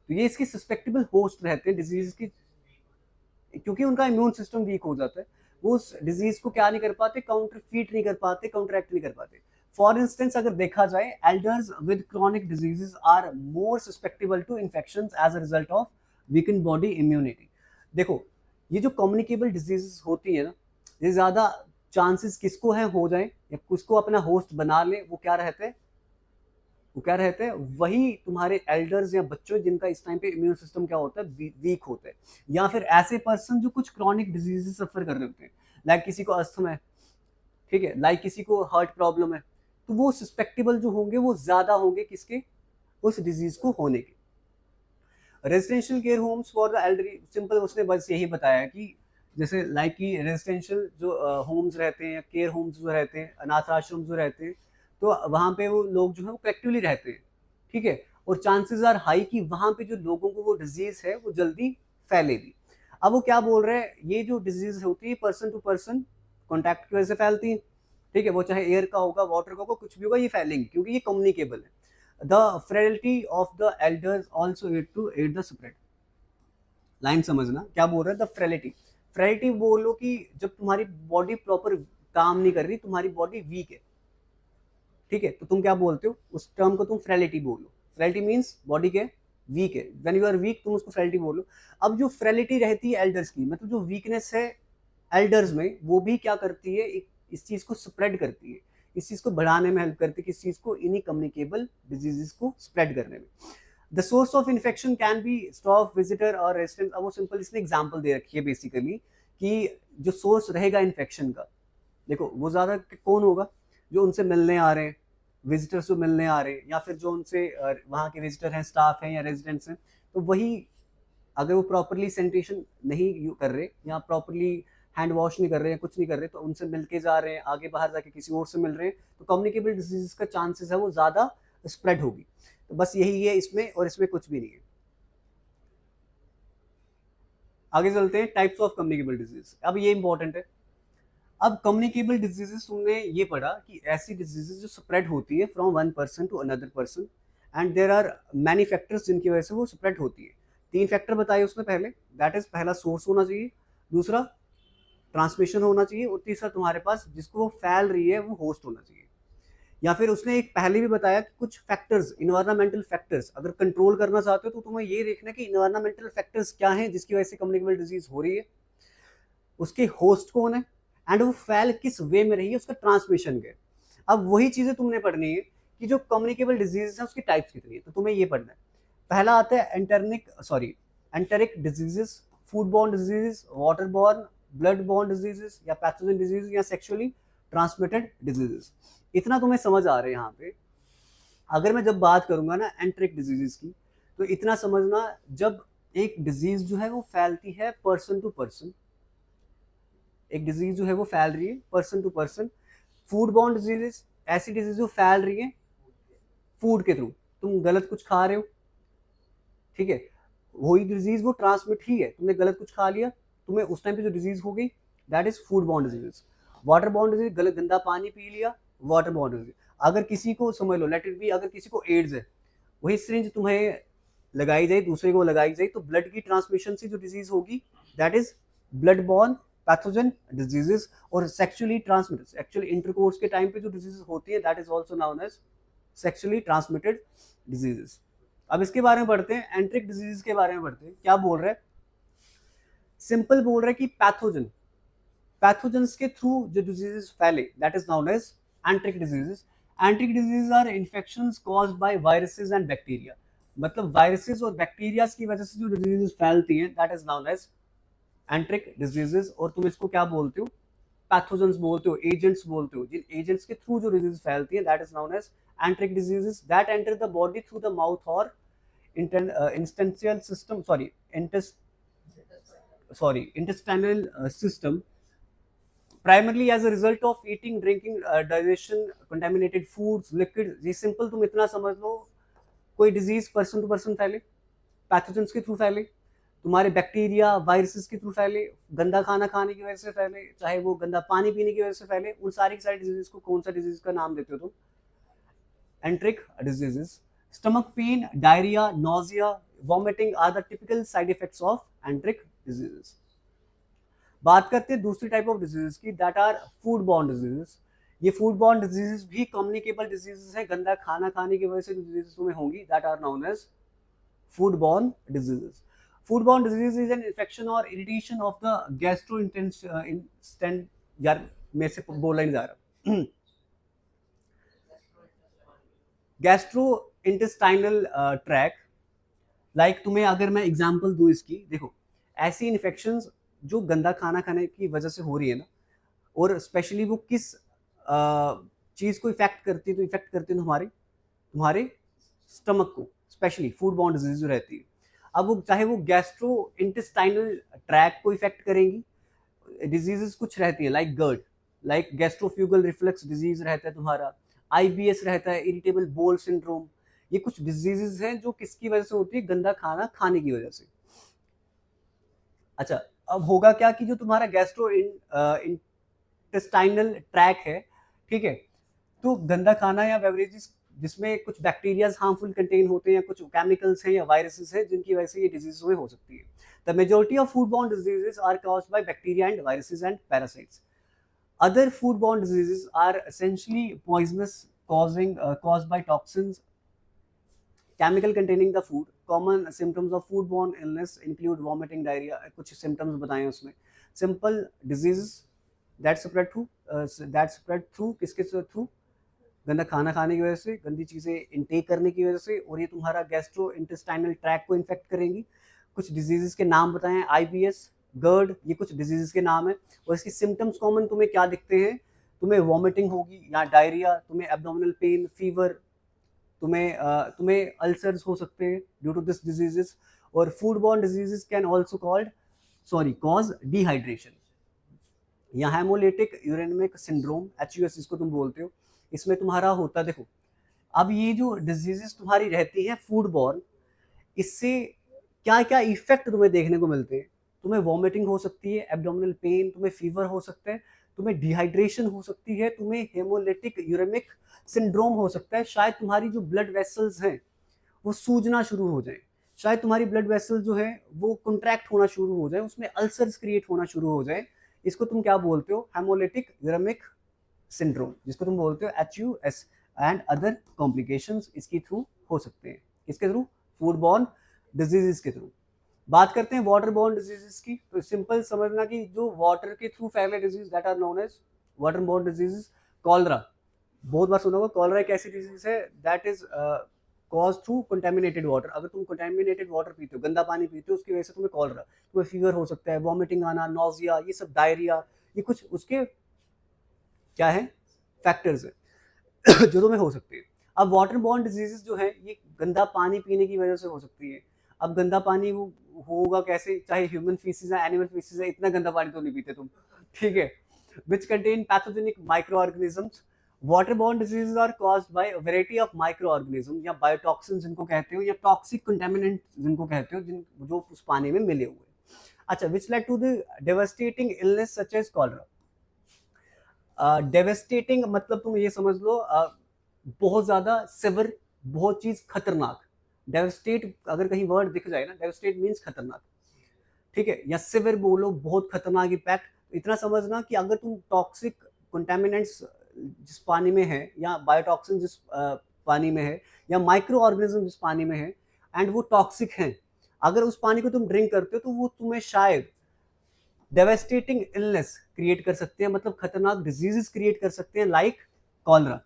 तो ये इसके सस्पेक्टेबल होस्ट रहते हैं डिजीज की, क्योंकि उनका इम्यून सिस्टम वीक हो जाता है, वो उस डिजीज को क्या नहीं कर पाते? काउंटरफीट नहीं कर पाते, काउंटरएक्ट नहीं कर पाते। फॉर इंस्टेंस अगर देखा जाए, elders with chronic diseases are more susceptible to infections as a result of weaken body immunity. देखो ये जो कम्युनिकेबल डिजीजेस होती है ना, ये ज्यादा चांसेस किसको है हो जाए या किसको अपना होस्ट बना ले, वो क्या रहते हैं? वो क्या रहते हैं? वही तुम्हारे एल्डर्स या बच्चों जिनका इस टाइम पे इम्यून सिस्टम क्या होता है? वीक होता है, या फिर ऐसे पर्सन जो कुछ क्रॉनिक डिजीज सफर कर रहे होते हैं, लाइक किसी को अस्थमा है, ठीक है, लाइक किसी को हार्ट प्रॉब्लम है, तो वो सस्पेक्टेबल जो होंगे वो ज्यादा होंगे किसके? उस डिजीज को होने के। Residential care homes for the elderly, simple उसने बस यही बताया कि जैसे लाइक कि रेजिडेंशियल जो होम्स रहते हैं या केयर होम्स जो रहते हैं, अनाथ आश्रम जो रहते हैं, तो वहाँ पे वो लोग जो है वो कलेक्टिवली रहते हैं, ठीक है, और चांसेस आर हाई कि वहाँ पे जो लोगों को वो डिजीज है वो जल्दी फैलेगी। अब वो क्या बोल रहे हैं? ये जो डिजीज होती है पर्सन टू पर्सन कॉन्टैक्ट की वजह से फैलती है, ठीक है, वो चाहे एयर का होगा, वाटर का होगा, कुछ भी होगा, ये फैलेंगे क्योंकि ये कम्युनिकेबल है। The frailty of the elders also aid to aid the spread। Line समझना क्या बोल रहा है? द फ्रेलिटी, फ्रेलिटी बोलो कि जब तुम्हारी बॉडी प्रॉपर काम नहीं कर रही, तुम्हारी बॉडी वीक है, ठीक है, तो तुम क्या बोलते हो? उस टर्म को तुम फ्रेलिटी बोलो। फ्रेलिटी मीन्स बॉडी के वीक है, व्हेन यू आर वीक तुम उसको फ्रेलिटी बोलो। अब जो फ्रेलिटी रहती है एल्डर्स की, मतलब जो वीकनेस है एल्डर्स में, वो भी क्या करती है? इस चीज को स्प्रेड करती है, इस चीज को बढ़ाने में हेल्प करती है, किस चीज को? इन्हीं कम्युनिकेबल डिजीजेस को स्प्रेड करने में। The source of infection can be staff, visitor और रेजिडेंट। अब वो सिंपल इसने एग्जांपल दे रखी है बेसिकली कि जो सोर्स रहेगा इन्फेक्शन का, देखो वो ज्यादा कौन होगा? जो उनसे मिलने आ रहे हैं, विजिटर्स जो मिलने आ रहे हैं, या फिर जो उनसे वहाँ के विजिटर हैं, स्टाफ हैं या रेजिडेंट्स हैं, तो वही अगर वो प्रॉपरली सैनिटेशन नहीं कर रहे या प्रॉपरली हैंड वॉश नहीं कर रहे हैं, कुछ नहीं कर रहे, तो उनसे मिलके जा रहे हैं, आगे बाहर जाके किसी और से मिल रहे हैं, तो कम्युनिकेबल डिजीज का चांसेस है वो ज़्यादा स्प्रेड होगी। तो बस यही है इसमें, और इसमें कुछ भी नहीं है। आगे चलते हैं, टाइप्स ऑफ कम्युनिकेबल डिजीज। अब ये इंपॉर्टेंट है। अब कम्युनिकेबल डिजीजेस तुमने ये पढ़ा कि ऐसी डिजीजेस जो स्प्रेड होती है from one person to another person, and there are many factors जिनकी वजह से वो स्प्रेड होती है। 3 फैक्टर बताए उसने पहले, दैट इज पहला सोर्स होना चाहिए, दूसरा ट्रांसमिशन होना चाहिए, और तीसरा तुम्हारे पास जिसको वो फैल रही है वो होस्ट होना चाहिए। या फिर उसने एक पहले भी बताया कि कुछ फैक्टर्स, इन्वायरमेंटल फैक्टर्स, अगर कंट्रोल करना चाहते हो तो तुम्हें ये देखना कि इन्वायरमेंटल फैक्टर्स क्या हैं जिसकी वजह से कम्युनिकेबल डिजीज हो रही है, उसके होस्ट कौन है, एंड वो फैल किस वे में रही है, उसका ट्रांसमिशन क्या है। अब वही चीजें तुमने पढ़नी है कि जो कम्युनिकेबल डिजीज है उसकी टाइप्स कितनी है, तो तुम्हें ये पढ़ना है। पहला आता है enteric diseases, food borne diseases, water borne, blood borne diseases, या पैथोजन डिजीज, या सेक्सुअली ट्रांसमिटेड डिजीजेस। इतना तुम्हें समझ आ रहा है यहाँ पे। अगर मैं जब बात करूंगा ना एंटेरिक डिजीजेस की, तो इतना समझना, जब एक डिजीज जो है वो फैलती है पर्सन टू पर्सन, एक डिजीज जो है वो फैल रही है person to person. Food borne diseases, ऐसी डिजीज जो फैल रही है फूड के थ्रू, तुम गलत कुछ खा रहे हो, ठीक है, वही डिजीज वो ट्रांसमिट ही है, तुमने गलत कुछ खा लिया, तुम्हें उस टाइम पे जो डिजीज हो गई, that is food borne disease. Water borne disease, गलत गंदा पानी पी लिया, वाटर बॉर्न डिजीज। अगर किसी को, समझ लो लेट इट बी, अगर किसी को एड्स है, वही सिरिंज तुम्हें लगाई जाए, दूसरे को लगाई जाए, तो ब्लड की ट्रांसमिशन से जो डिजीज होगी that is blood borne pathogen diseases. और सेक्सुअली ट्रांसमिटेड, एक्चुअली इंटरकोर्स के टाइम पे जो डिजीज होती है that is also known as sexually transmitted diseases. अब इसके बारे में पढ़ते हैं, एंट्रिक डिजीज के बारे में पढ़ते हैं। क्या बोल रहे हैं, सिंपल बोल रहे हैं कि पैथोजेंस के थ्रू जो डिजीजेस फैले that is known as enteric diseases. Enteric disease are infections caused by viruses and bacteria, मतलब वायरसेस और बैक्टीरिया की वजह से जो डिजीजेस फैलती हैं that is known as enteric diseases. और तुम इसको क्या बोलते हो, पैथोजेंस बोलते हो, एजेंट्स बोलते हो, जिन एजेंट्स के थ्रू जो डिजीज फैलती है that is known as enteric diseases that enter the body through the mouth और intestinal system, intestinal system, primarily as a result of eating, drinking, digestion, contaminated foods, liquids। ये simple तुम इतना समझ लो, कोई disease person to person फैले, pathogens के through फैले, तुम्हारे बैक्टीरिया वायरसेस के थ्रू फैले, गंदा खाना खाने की वजह से फैले, चाहे वो गंदा पानी पीने की वजह से फैले, उन सारी की सारी डिजीज को कौन सा डिजीज का नाम देते हो तुम, enteric diseases. Stomach pain, diarrhoea, nausea, vomiting are the typical side effects of enteric diseases. बात करते हैं दूसरी टाइप ऑफ डिजीजेस की, that are food borne diseases. ये फूड बॉर्न डिजीजेस भी कम्युनिकेबल डिजीजेस हैं, गंदा खाना खाने की वजह से जो डिजीजेस तुम्हें होंगी that are known as food borne diseases. Food borne disease is an infection और इरिटेशन ऑफ द गैस्ट्रोइंटेस्टाइनल, यार मेरे से बोला नहीं जा रहा, गैस्ट्रो इंटेस्टाइनल ट्रैक। लाइक तुम्हें अगर मैं एग्जांपल दूं इसकी, देखो ऐसी इन्फेक्शंस जो गंदा खाना खाने की वजह से हो रही है ना, और स्पेशली वो किस चीज़ को इफेक्ट करती है, तो इफेक्ट करती है तुम्हारे स्टमक को, स्पेशली फूड बॉर्न डिजीज जो रहती है। अब वो चाहे वो गैस्ट्रो इंटेस्टाइनल ट्रैक को इफेक्ट करेंगी, डिजीजेस कुछ रहती है लाइक गर्ड, लाइक गैस्ट्रोफ्यूगल रिफ्लक्स डिजीज रहता है तुम्हारा, आईबीएस रहता है, इरिटेबल बोल सिंड्रोम। ये कुछ डिजीजेस हैं जो किसकी वजह से होती है, गंदा खाना खाने की वजह से। अच्छा, अब होगा क्या कि जो तुम्हारा गैस्ट्रो इंटेस्टाइनल ट्रैक है, ठीक है, तो गंदा खाना या बेवरेजेस जिसमें कुछ बैक्टीरियाज हार्मफुल कंटेन होते हैं, या कुछ केमिकल्स हैं या वायरसेस हैं जिनकी वजह से ये डिजीज में हो सकती है। The majority of food borne diseases are caused by bacteria and viruses and parasites. Other foodborne diseases are essentially poisonous, caused by toxins, chemical containing the food. Common symptoms of foodborne illness include vomiting, diarrhea। कुछ symptoms बताए हैं उसमें। Simple diseases that spread through किसके through, गंदा खाना खाने की वजह से, गंदी चीज़ें इनटेक करने की वजह से, और ये तुम्हारा गैस्ट्रो इंटेस्टाइनल ट्रैक को इन्फेक्ट करेंगी। कुछ डिजीजेस के नाम बताए हैं, आईबीएस, गर्ड, ये कुछ डिजीजेस के नाम है। और इसकी सिम्टम्स कॉमन तुम्हें क्या दिखते हैं, तुम्हें वॉमिटिंग होगी या डायरिया, तुम्हें एब्डोमिनल पेन, फीवर, तुम्हें अल्सर्स हो सकते हैं ड्यू टू दिस डिजीजेस। और food borne diseases can also cause dehydration. या हेमोलिटिक यूरेमिक सिंड्रोम, HUS जिसको तुम बोलते हो, इसमें तुम्हारा होता, देखो अब ये जो डिजीजेस तुम्हारी रहती हैं फूड बॉर्न, इससे क्या क्या इफेक्ट तुम्हें देखने को मिलते हैं। तुम्हें वॉमिटिंग हो सकती है, एब्डोमिनल पेन, तुम्हें फीवर हो सकता है, तुम्हें डिहाइड्रेशन हो सकती है, तुम्हें हेमोलिटिक यूरेमिक सिंड्रोम हो सकता है, शायद तुम्हारी जो ब्लड वेसल्स हैं वो सूजना शुरू हो जाए, शायद तुम्हारी ब्लड वेसल जो है वो कंट्रैक्ट होना शुरू हो जाए, उसमें अल्सर्स क्रिएट होना शुरू हो जाए। इसको तुम क्या बोलते हो, हेमोलिटिक यूरेमिक सिंड्रोम, जिसको तुम बोलते हो HUS। एंड अदर कॉम्प्लिकेशंस इसके थ्रू हो सकते हैं, किसके थ्रू, फूड बॉर्न डिजीजेस के थ्रू। बात करते हैं वाटर बॉर्न डिजीजेस की, तो सिंपल समझना कि जो वाटर के थ्रू फैले disease that are known as water borne diseases. Cholera, बहुत बार सुना होगा, कॉलरा एक ऐसी डिजीज है that is cause through contaminated water. अगर तुम कंटेमिनेटेड वाटर पीते हो, गंदा पानी पीते हो, उसकी वजह से तुम्हें कॉलरा, तुम्हें फीवर हो सकता है, वॉमिटिंग आना, नोजिया, ये सब, डायरिया, ये कुछ उसके क्या है, फैक्टर्स है जो तुम्हें हो सकते हैं। अब वाटर बॉर्न डिजीजेस जो है ये गंदा पानी पीने की वजह से हो सकती है। अब गंदा पानी वो होगा कैसे, चाहे ह्यूमन फीसिस है, एनिमल फीसिस है, इतना गंदा पानी तो नहीं पीते तुम, ठीक है। Which contain pathogenic micro organisms. Water borne diseases are caused by a variety of micro organism या बायोटॉक्सिन जिनको कहते हो, या टॉक्सिक कंटेमिनेंट जिनको कहते हो, जिन जो उस पानी में मिले हुए। अच्छा, which led to the devastating illness such as cholera. Devastating मतलब तुम ये समझ लो बहुत ज्यादा सिविर, बहुत चीज खतरनाक। डेवेस्टेट अगर कहीं वर्ड दिख जाए ना, डेवेस्टेट मीन्स खतरनाक, ठीक है, या सिविर बोलो, बहुत खतरनाक इम्पैक्ट। इतना समझना कि अगर तुम टॉक्सिक कंटेमिनेंट्स जिस पानी में है, या बायोटॉक्सिन जिस पानी में है, या माइक्रो ऑर्गेनिज्म जिस पानी में है, एंड वो टॉक्सिक हैं, अगर उस पानी को तुम ड्रिंक करते हो तो वो तुम्हें शायद डेवेस्टेटिंग इलनेस क्रिएट कर सकते हैं, मतलब खतरनाक डिजीजेस क्रिएट कर सकते हैं, लाइक कॉलरा।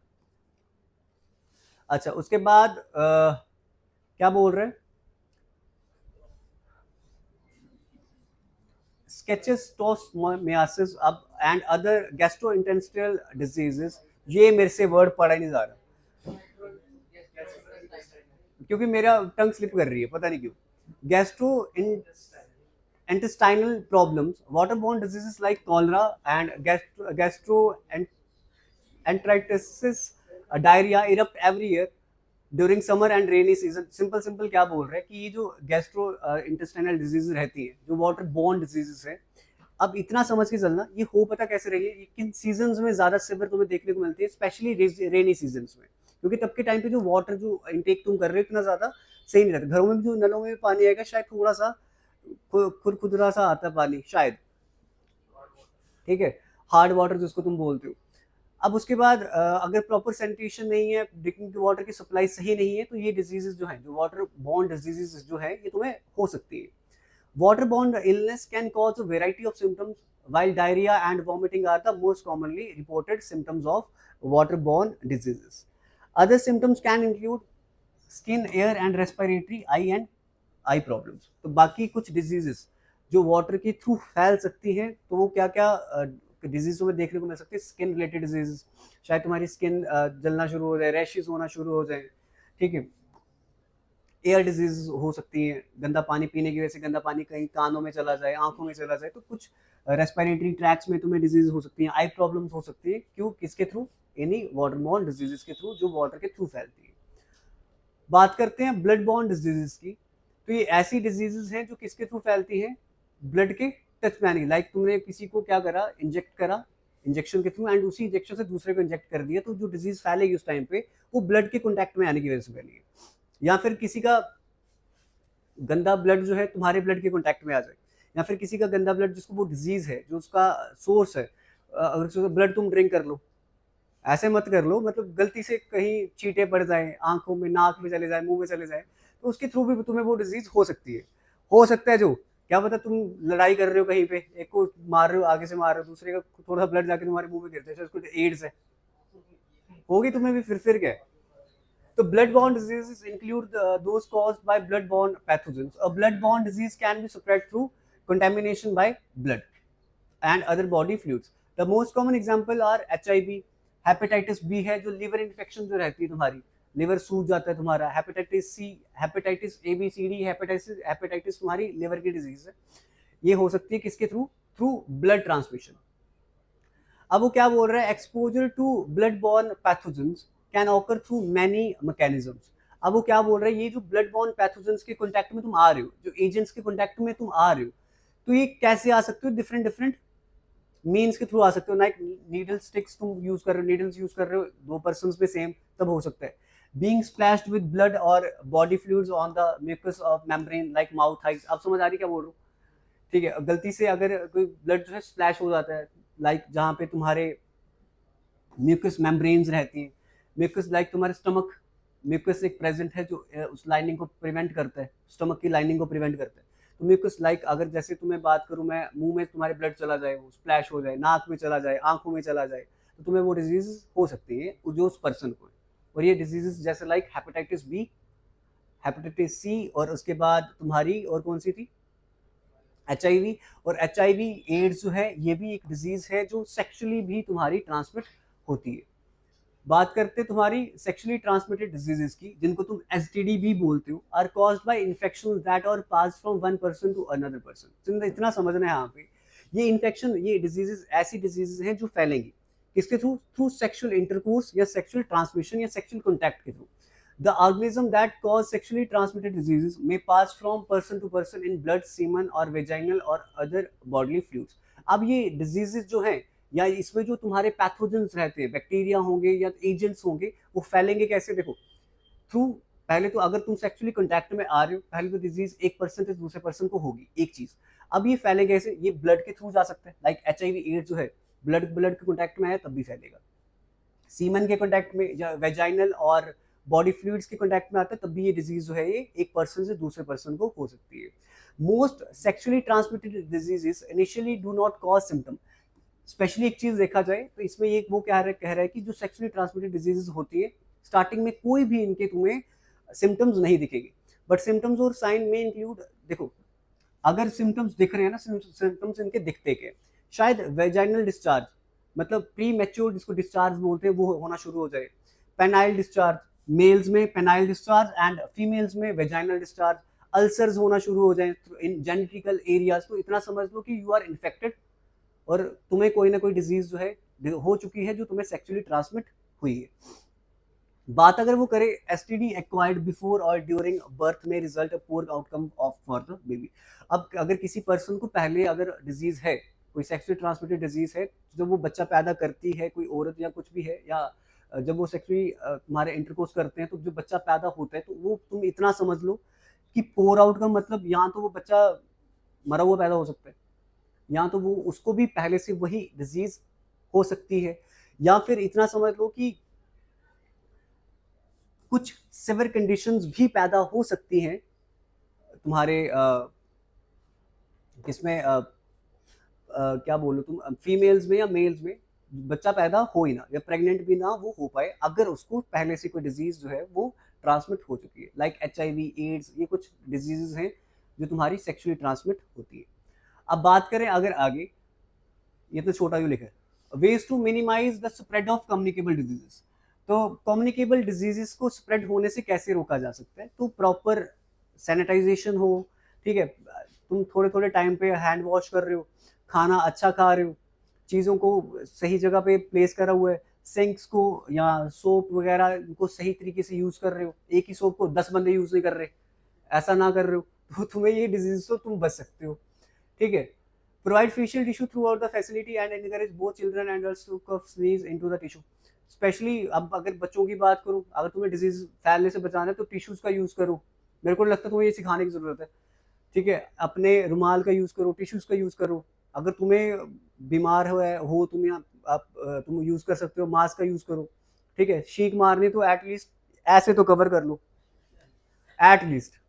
अच्छा, उसके बाद क्या बोल रहे हैं, स्केचेस्टोसोमियासिस अब एंड अदर गैस्ट्रोइंटेस्टाइनल डिजीजेस। ये मेरे से वर्ड पढ़ा ही नहीं जा रहा क्योंकि मेरा टंग स्लिप कर रही है, पता नहीं क्यों। Gastro intestinal problems, waterborne diseases like cholera and gastroenteritis, diarrhea erupt every year during summer and rainy season। Simple क्या बोल रहे हैं कि ये जो गैस्ट्रो इंटेस्टाइनल डिजीज रहती है, जो वाटर बॉर्न डिजीजेस है, अब इतना समझ के चलना, ये हो पता कैसे रही है, ये किन सीजन्स में ज्यादा सिवियर तुम्हें देखने को मिलती है, स्पेशली रेनी सीजन्स में, क्योंकि तब के टाइम पे जो वाटर जो इनटेक तुम कर रहे हो इतना ज्यादा सही नहीं रहता। घरों में भी जो नलों में भी पानी आएगा शायद थोड़ा सा खुरखुरा सा आता है पानी शायद, ठीक है, हार्ड वाटर जिसको तुम बोलते हो। अब उसके बाद अगर प्रॉपर सैनिटेशन नहीं है, ड्रिंकिंग वाटर की सप्लाई सही नहीं है, तो ये डिजीजेस जो है, जो वाटर बॉर्न डिजीजेस जो है, ये तुम्हें हो सकती है। Water borne illness can cause a variety of symptoms, while diarrhea and vomiting are the most commonly reported symptoms of waterborne diseases. Other symptoms can include skin, air and respiratory, eye and I problems. तो बाकी कुछ diseases जो water के through फैल सकती हैं, तो वो क्या क्या डिजीज में देखने को मिल सकती है। स्किन रिलेटेड डिजीज, शायद तुम्हारी स्किन जलना शुरू हो जाए, रैशेस होना शुरू हो जाए, ठीक है। एयर डिजीज हो सकती है, गंदा पानी पीने की वजह से गंदा पानी कहीं कानों में चला जाए, आंखों में चला जाए, तो कुछ रेस्पिरेटरी ट्रैक्स में तुम्हें डिजीज हो सकती है, आई प्रॉब्लम्स हो सकती है। क्यों, किसके थ्रू, एनी वाटरबॉर्न डिजीजेस के थ्रू, जो वाटर के थ्रू फैलती है। बात करते हैं ब्लड बॉर्न डिजीजेस की, तो ये ऐसी डिजीजेस हैं जो किसके थ्रू फैलती हैं, ब्लड के टच में आने। लाइक तुमने किसी को क्या करा, इंजेक्ट करा इंजेक्शन के थ्रू, एंड उसी इंजेक्शन से दूसरे को इंजेक्ट कर दिया, तो जो डिजीज फैलेगी उस टाइम पे वो ब्लड के कॉन्टैक्ट में आने की वजह से फैलेगी। या फिर किसी का गंदा ब्लड जो है तुम्हारे ब्लड के कॉन्टैक्ट में आ जाए, या फिर किसी का गंदा ब्लड जिसको वो डिजीज है, जो उसका सोर्स है, अगर ब्लड तुम ड्रिंक कर लो, ऐसे मत कर लो, मतलब गलती से कहीं चींटे पड़ जाए, आंखों में, नाक में चले जाए, मुंह में चले जाए, तो उसके थ्रू भी तुम्हें वो डिजीज हो सकती है। हो सकता है, जो क्या पता तुम लड़ाई कर रहे हो कहीं पे, एक को मार रहे हो, आगे से मार रहे हो, दूसरे का थोड़ा सा ब्लड जाके तुम्हारे मुंह में गिरता है, उसको एड्स है, होगी तुम्हें भी, फिर क्या है। तो blood-borne diseases include those caused by blood-borne pathogens. A blood-borne disease can be spread through contamination by blood and other body fluids. The most common example are HIV, hepatitis B है, जो लिवर इन्फेक्शन जो रहती है तुम्हारी, liver सूज जाता है तुम्हारा, hepatitis C, hepatitis A B C D, hepatitis तुम्हारी लिवर की डिजीज है। ये हो सकती है किसके थ्रू, थ्रू ब्लड ट्रांसमिशन। अब वो क्या बोल रहा है, exposure to blood borne pathogens can occur through many mechanisms. अब वो क्या बोल रहा है, ये जो ब्लड बॉर्न पैथोजेंस के कॉन्टैक्ट में तुम आ रहे हो, जो एजेंट्स के कॉन्टैक्ट में तुम आ रहे हो, तो ये कैसे आ सकते हो, डिफरेंट डिफरेंट मीन्स के थ्रू आ सकते हो। लाइक नीडल स्टिक्स तुम यूज कर रहे हो, नीडल्स यूज कर रहे हो, दो पर्सन पे सेम, तब हो सकता है। बीइंग स्प्लैश्ड विद ब्लड और body fluids on the mucous of membrane like mouth eyes. आप समझ आ रही क्या बोल रहा हूँ? ठीक है, गलती से अगर कोई ब्लड जो है स्प्लैश हो जाता है, लाइक जहाँ पे तुम्हारे म्यूकस मेम्ब्रेन्स रहती हैं, म्यूकस लाइक तुम्हारे स्टमक, म्यूकस एक प्रेजेंट है जो उस लाइनिंग को प्रिवेंट करता है, स्टमक की लाइनिंग को प्रिवेंट करता है। तो म्यूकस लाइक अगर जैसे तुम्हें बात करूं मैं, मुंह में तुम्हारे ब्लड चला जाए, वो स्प्लैश हो जाए, नाक में चला जाए, आंखों में चला जाए, तो तुम्हें वो डिजीज हो सकती है जो उस पर्सन को है। और ये डिजीजेस जैसे like hepatitis B, hepatitis C, और उसके बाद तुम्हारी और कौन सी थी, HIV। और HIV एड्स जो है ये भी एक डिजीज है जो सेक्सुअली भी तुम्हारी ट्रांसमिट होती है। बात करते हैं तुम्हारी सेक्सुअली ट्रांसमिटेड डिजीजेस की, जिनको तुम STD भी बोलते हो, are caused by infections that are passed from one person to another person. इतना समझना है यहाँ पे, ये इन्फेक्शन, ये डिजीजेस ऐसी डिजीजेस हैं जो फैलेंगी किसके थ्रू, थ्रू सेक्सुअल इंटरकोर्स या सेक्सुअल ट्रांसमिशन या सेक्सुअल कॉन्टैक्ट के through. The organism that cause sexually transmitted diseases may pass from person to person in blood, semen or vaginal or other bodily fluids। अब ये diseases जो हैं, या इसमें जो तुम्हारे पैथोजेंस रहते हैं, बैक्टीरिया होंगे या एजेंट्स होंगे, वो फैलेंगे कैसे, देखो थ्रू, पहले तो अगर तुम सेक्सुअली कॉन्टैक्ट में आ रहे हो, पहले तो डिजीज एक पर्सन से दूसरे पर्सन को होगी, एक चीज। अब ये फैलेगा कैसे, ये ब्लड के थ्रू जा सकता है, लाइक HIV एड्स जो है ब्लड ब्लड के कॉन्टैक्ट में आया तब भी फैलेगा, सीमन के कॉन्टैक्ट में या वेजाइनल और बॉडी फ्लूइड्स के कॉन्टैक्ट में आता है तब भी ये डिजीज जो है ये एक पर्सन से दूसरे पर्सन को हो सकती है। Most sexually transmitted diseases initially do not cause symptom. Specially एक चीज देखा जाए तो इसमें ये वो कह रहा है कि जो सेक्सुअली ट्रांसमिटेड डिजीजेस होती है, स्टार्टिंग में कोई भी इनके तुम्हें सिम्टम्स नहीं दिखेंगे, बट सिम्टम्स और साइन में इंक्लूड, देखो अगर सिम्टम्स दिख रहे हैं ना, सिम्टम्स इनके दिखते के शायद वेजाइनल डिस्चार्ज, मतलब प्री मैच्योर जिसको डिस्चार्ज बोलते हैं, वो होना शुरू हो जाए, पेनाइल डिस्चार्ज, मेल्स में पेनाइल डिस्चार्ज एंड फीमेल्स में वेजाइनल डिस्चार्ज, अल्सर्स होना शुरू हो जाए इन जेनेटिकल एरियाज। तो इतना समझ लो कि यू आर इन्फेक्टेड और तुम्हें कोई ना कोई डिजीज जो है हो चुकी है जो तुम्हें सेक्सुअली ट्रांसमिट हुई है। बात अगर वो करे STD एक्वायर्ड बिफोर और ड्यूरिंग बर्थ में result poor outcome of for the baby. अब अगर किसी पर्सन को पहले अगर डिजीज है, कोई सेक्सुअली ट्रांसमिटेड डिजीज है, जब वो बच्चा पैदा करती है, कोई औरत या कुछ भी है, या जब वो सेक्सुअली तुम्हारे इंटरकोर्स करते हैं, तो जो बच्चा पैदा होता है, तो वो तुम इतना समझ लो कि पोर आउट का मतलब यहाँ तो वो बच्चा मरा हुआ पैदा हो सकता है, या तो वो उसको भी पहले से वही डिजीज हो सकती है, या फिर इतना समझ लो कि कुछ सिवियर कंडीशंस भी पैदा हो सकती हैं तुम्हारे किसमें क्या बोलो तुम, फीमेल्स में या मेल्स में, बच्चा पैदा हो ही ना या प्रेग्नेंट भी ना वो हो पाए, अगर उसको पहले से कोई डिजीज जो है वो ट्रांसमिट हो चुकी है, लाइक HIV एड्स, ये कुछ डिजीजेस हैं जो तुम्हारी सेक्सुअली ट्रांसमिट होती है। अब बात करें अगर आगे, ये तो छोटा जो लिखा है, ways to minimize the spread of communicable diseases. तो कम्युनिकेबल डिजीजेस को स्प्रेड होने से कैसे रोका जा सकता है, तो प्रॉपर सैनिटाइजेशन हो, ठीक है, तुम थोड़े थोड़े टाइम पे हैंड वॉश कर रहे हो, खाना अच्छा खा रहे हो, चीज़ों को सही जगह पे प्लेस करा हुआ है, सिंक्स को या सोप वगैरह को सही तरीके से यूज़ कर रहे हो, एक ही सोप को 10 बंदे यूज़ नहीं कर रहे, ऐसा ना कर रहे हो, तो तुम्हें ये डिजीज से तुम बच सकते हो। ठीक है, provide facial tissue throughout the facility and encourage both children and adults to cough sneeze into the tissue. Specially अब अगर बच्चों की बात करूँ, अगर तुम्हें डिजीज फैलने से बचाना है तो टिश्यूज का यूज़ करो, मेरे को लगता है तुम्हें ये सिखाने की ज़रूरत है। ठीक है, अपने रुमाल का यूज़ करो, टिश्यूज़ का यूज़ करो, अगर तुम्हें बीमार हो तुम यूज़ कर सकते हो, मास्क का यूज़ करो। ठीक है, छींक मारनी तो एटलीस्ट ऐसे तो कवर कर लो, एटलीस्ट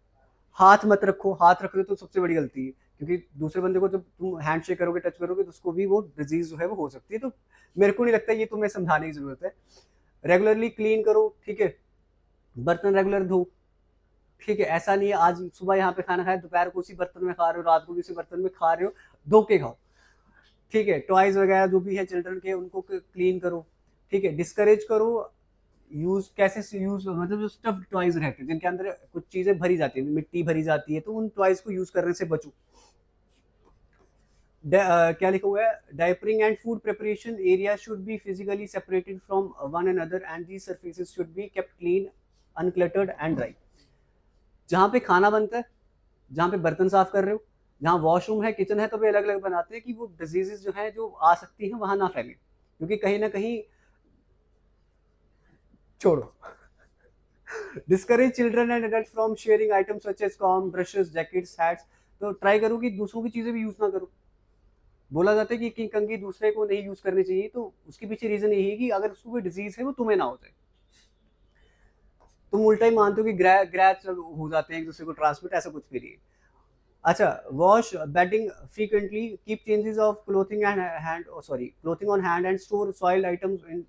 हाथ मत रखो, हाथ रख रहे हो तो सबसे बड़ी गलती है, क्योंकि दूसरे बंदे को जब तुम हैंड शेक करोगे, टच करोगे, तो उसको भी वो डिजीज जो है वो हो सकती है। तो मेरे को नहीं लगता ये तुम्हें समझाने की जरूरत है। रेगुलरली क्लीन करो, ठीक है, बर्तन रेगुलर धो, ठीक है, ऐसा नहीं है आज सुबह यहाँ पे खाना खाया, दोपहर को उसी बर्तन में खा रहे हो, रात को भी उसी बर्तन में खा रहे हो, धो के खाओ। ठीक है, टॉयज वगैरह जो भी है चिल्ड्रन के, उनको क्लीन करो। ठीक है, डिस्करेज करो यूज, कैसे यूज, मतलब जो स्टफ्ड टॉयज रहते हैं जिनके अंदर कुछ चीजें भरी जाती है, मिट्टी भरी जाती है, तो उन टॉयज को यूज करने से बचो। क्या लिखा हुआ है, diapering and food preparation area should be physically separated from one another and these surfaces should be kept clean, uncluttered and dry. जहाँ पे खाना बनता है, जहाँ पे बर्तन साफ कर रहे हो, जहाँ वॉशरूम है, किचन है, तो भी अलग अलग बनाते हैं कि वो डिजीजेस जो है जो आ सकती हैं वहां ना फैले, क्योंकि कहीं ना कहीं, छोड़ो। Discourage children and adult from sharing items such as comb, brushes, jackets, hats. तो ट्राई करो कि दूसरों की चीजें भी यूज ना करो। बोला जाता है कि कंघी दूसरे को नहीं यूज करनी चाहिए, तो उसके पीछे रीजन यही है कि अगर उसको कोई डिजीज है वो तुम्हें ना हो जाए। तुम उल्टा ही मानते हो कि ग्रैच हो जाते हैं एक दूसरे को ट्रांसमिट, ऐसा कुछ भी नहीं है। अच्छा, wash bedding frequently, keep changes of clothing and hand clothing on hand and store soiled items in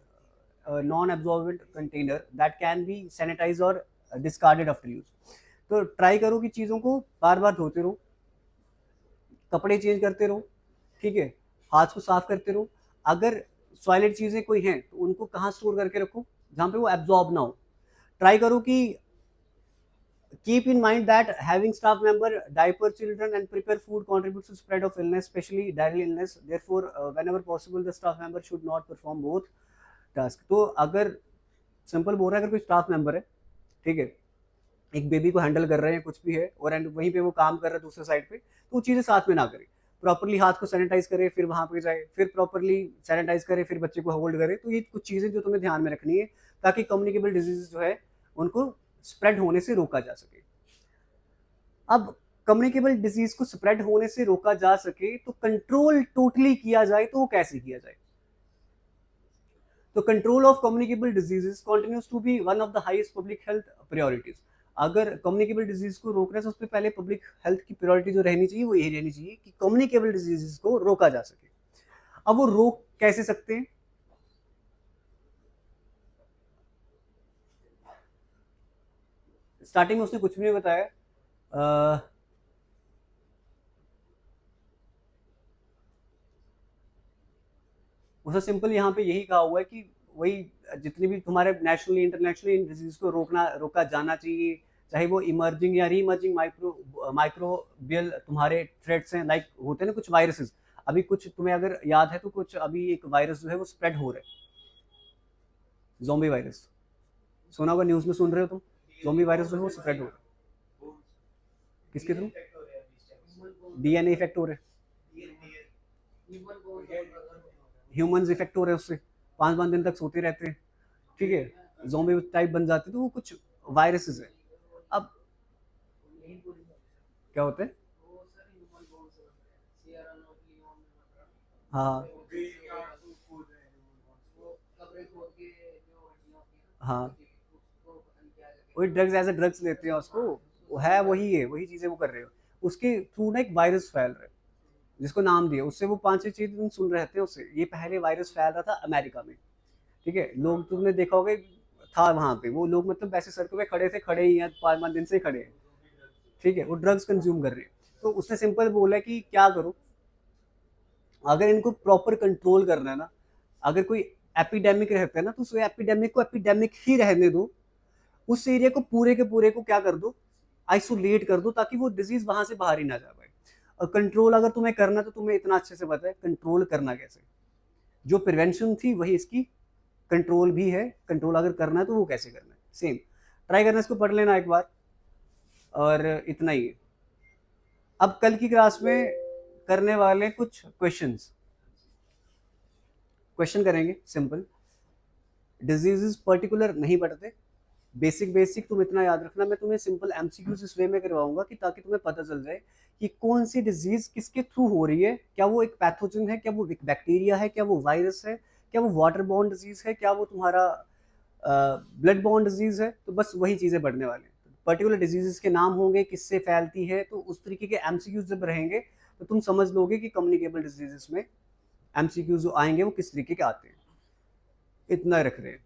non absorbent container that can be sanitize और डिस्कार्डेड आफ्टर यूज। तो ट्राई करो कि चीज़ों को बार बार धोते रहो, कपड़े चेंज करते रहो, ठीक है, हाथ को साफ करते रहो। अगर सॉइलेड चीज़ें कोई हैं तो उनको कहाँ स्टोर करके रखो, जहाँ पे वो एब्जॉर्ब ना हो। ट्राई करो कि keep in mind that having staff member diaper children and prepare food contributes to spread of illness, especially diarrheal illness. Therefore, whenever possible, the staff member should not perform both tasks. तो अगर simple बोल रहा है, अगर कोई staff member है, ठीक है, एक बेबी को हैंडल कर रहे हैं, कुछ भी है, और वहीं पे वो काम कर रहा है दूसरे साइड पे, तो वो चीज़ें साथ में ना करे। प्रॉपरली हाथ को सैनिटाइज करे, फिर वहाँ पे जाए, फिर प्रॉपरली सैनिटाइज करे, फिर बच्चे को होल्ड करे। तो ये कुछ चीज़ें जो तुम्हें ध्यान में रखनी है, ताकि कम्युनिकेबल डिजीज जो है उनको स्प्रेड होने से रोका जा सके। अब कम्युनिकेबल डिजीज को स्प्रेड होने से रोका जा सके तो कंट्रोल टोटली किया जाए, तो वो कैसे किया जाए? तो control of communicable diseases continues to be one of the highest public health priorities. अगर कम्युनिकेबल डिजीज को रोकना है तो उससे पहले पब्लिक हेल्थ की प्रायोरिटी जो रहनी चाहिए वो यही रहनी चाहिए कि कम्युनिकेबल डिजीजेस को रोका जा सके। अब वो रोक कैसे सकते हैं? स्टार्टिंग में उसने कुछ भी नहीं बताया। उसने सिंपल यहाँ पे यही कहा हुआ है कि वही जितनी भी तुम्हारे नेशनली इंटरनेशनली इन डिजीज को रोका जाना चाहिए, चाहे वो इमर्जिंग या री इमर्जिंग माइक्रोबियल तुम्हारे थ्रेट्स हैं, लाइक होते हैं ना कुछ वायरसेस। अभी कुछ तुम्हें अगर याद है तो कुछ अभी एक वायरस जो है वो स्प्रेड हो रहा है, ज़ोंबी वायरस। सुना होगा, न्यूज़ में सुन रहे हो तुम, ज़ोंबी वायरस जो है वो स्प्रेड हो रहा है। किसके थ्रू? डीएनए इफेक्ट हो रहे हैं, ह्यूमंस इफेक्ट हो रहे हैं उससे, 5-5 दिन तक सोते रहते हैं, ठीक है, ज़ोंबी टाइप बन जाते हैं। तो वो कुछ वायरसेस है। अब क्या होते हैं? हाँ हाँ, वही ड्रग्स एज ए ड्रग्स लेते हैं उसको, वो है वही है, वही चीज़ें वो कर रहे हो। उसके थ्रू ना एक वायरस फैल रहा है जिसको नाम दिया, उससे वो 5-6 चीज़ तुम सुन रहे थे उससे। ये पहले वायरस फैल रहा था अमेरिका में, ठीक है, लोग तुमने देखा होगा, था वहाँ पे वो लोग, मतलब वैसे सड़कों पे खड़े थे, खड़े ही हैं, 5 दिन से खड़े हैं, ठीक है, वो ड्रग्स कंज्यूम कर रहे हैं। तो उसने सिंपल बोला कि क्या करो, अगर इनको प्रॉपर कंट्रोल करना है ना, अगर कोई एपिडेमिक रहता है ना, तो उस एपिडेमिक को एपिडेमिक ही रहने दो, उस एरिया को पूरे के पूरे को क्या कर दो, आइसोलेट कर दो, ताकि वो डिजीज वहां से बाहर ही ना जा पाए। और कंट्रोल अगर तुम्हें करना तो तुम्हें इतना अच्छे से पता है कंट्रोल करना कैसे। जो प्रिवेंशन थी वही इसकी कंट्रोल भी है। कंट्रोल अगर करना है तो वो कैसे करना है, सेम ट्राई करना, इसको पढ़ लेना एक बार, और इतना ही है। अब कल की क्लास में करने वाले कुछ क्वेश्चन करेंगे सिंपल। डिजीजेस पर्टिकुलर नहीं पढ़ते, बेसिक बेसिक तुम इतना याद रखना। मैं तुम्हें सिंपल एमसीक्यूज इस वे में करवाऊंगा कि ताकि तुम्हें पता चल जाए कि कौन सी डिजीज किसके थ्रू हो रही है, क्या वो एक पैथोजन है, क्या वो एक बैक्टीरिया है, क्या वो वायरस है, क्या वो वाटर बॉर्न डिजीज है, क्या वो तुम्हारा ब्लड बॉर्न डिजीज है। तो बस वही चीजें पढ़ने वाले हैं। पर्टिकुलर डिजीजेस के नाम होंगे, किससे फैलती है, तो उस तरीके के एमसीक्यूज जब रहेंगे तो तुम समझ लोगे कि कम्युनिकेबल डिजीजेस में एमसीक्यूज जो आएंगे वो किस तरीके के आते हैं। इतना रख रहे हैं।